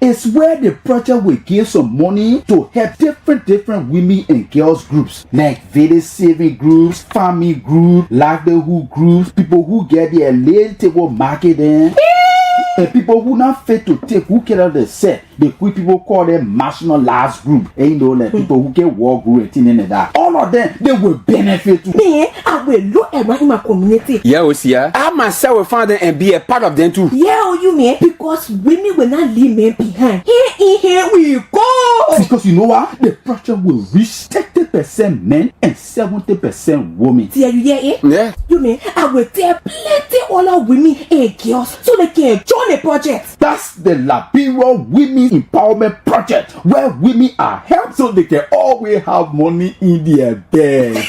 is where the project will give some money to help different women and girls groups like village saving groups, family groups, livelihood groups, people who get their late table marketing, and people who not fit to take who care of the set. The quick people call them marginalized group. And you know, like people who get war group and things like that. All of them, they will benefit too. Me, I will look around in my community. Yeah, we see. I myself will find them and be a part of them too. Yeah, you mean? Because women will not leave men behind. Here we go. Because you know what? The project will reach 30% men and 70% women. See, you hear it? Yeah. You mean I will tell plenty other women and girls so they can join the project. That's the Liberia Women Empowerment Project, where women are helped so they can always have money in their beds.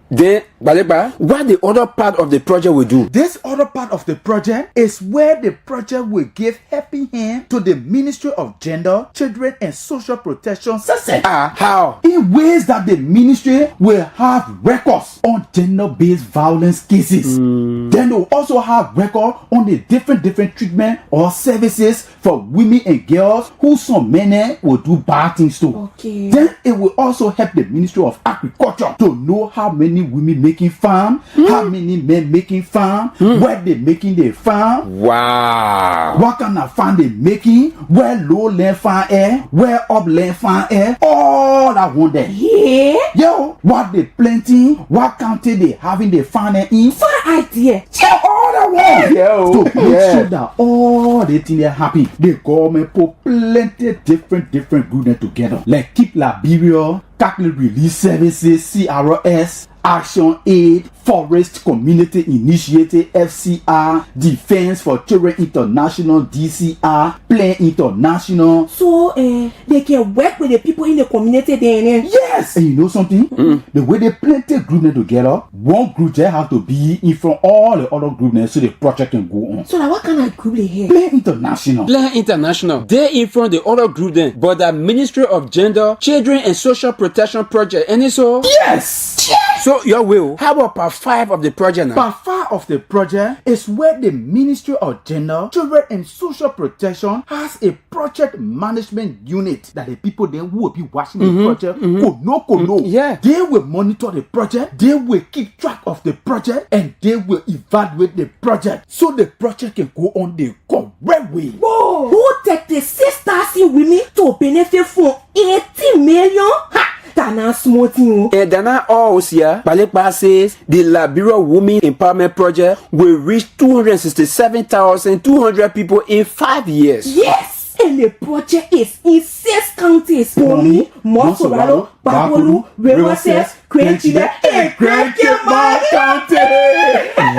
Then, Balepa, what the other part of the project will do? This other part of the project is where the project will give helping hand to the Ministry of Gender, Children and Social Protection System. How? In ways that the ministry will have records on gender-based violence cases. Then they'll also have record on the different treatment or services for women and girls who some men will do bad things to. Okay. Then it will also help the Ministry of Agriculture to know how many women making farm, how many men making farm, where they making their farm. Wow. What kind of farm they making, where low land farm air, where up land farm air, all that one there. Yeah. Yo, what they planting, what county they having their farm in. Fine idea. All that one. To make sure that all the things are happy, the government put plenty different groups together. Like keep Liberia, Catholic Relief Services, CRS, Action Aid, Forest Community Initiative, FCR, Defense for Children International, DCR, Plan International. So they can work with the people in the community then. Yes! And you know something? The way they plenty groups together, one group just have to be in front of all the other groups so the project can go on. So now what kind of group they have? Plan International. Plan International. They in front of the other group then, but the Ministry of Gender, Children and Social Protection Project. And so? Yes! So your will, how about part 5 of the project now? Part 5 of the project is where the Ministry of Gender, Children and Social Protection has a project management unit that the people then who will be watching the project could know. Yeah. They will monitor the project, they will keep track of the project, and they will evaluate the project so the project can go on the correct way. Whoa! Who take the 6,000 women to benefit from 80 million? Ha! Dana small thing. And Dana also, Balekpa says the Liberia Women Empowerment Project will reach 267,200 people in 5 years. Yes! And the project is in 6 counties. Bomi, Mosorado, Babolu, Rewoses, Krenchile, and Krenchile County.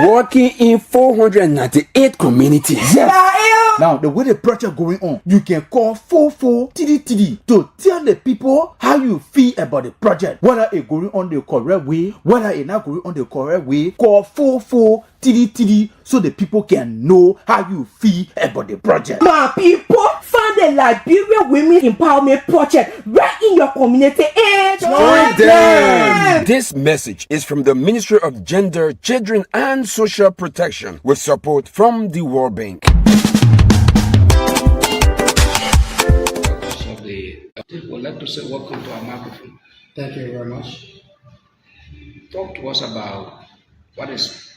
Working in 498 communities. Yes. Now, the way the project going on, you can call 44TDTD to tell the people how you feel about the project. Whether it's going on the correct way, whether it's not going on the correct way, call 44TDTD so the people can know how you feel about the project. My people, find the Liberia Women Empowerment Project right in your community and join them. This message is from the Ministry of Gender, Children and Social Protection with support from the World Bank. I would like to say welcome to our microphone. Thank you very much. Talk to us about what is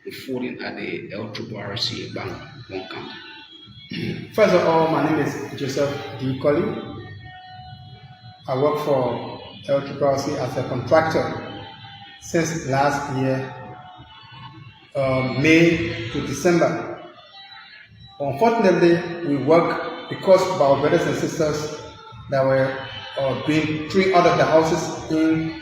the voting at the LIBERIA Bank, one county. First of all, my name is Joseph D. Colley. I work for LIBERIA as a contractor since last year, May to December. Unfortunately, we work because of our brothers and sisters that were being thrown out of the houses in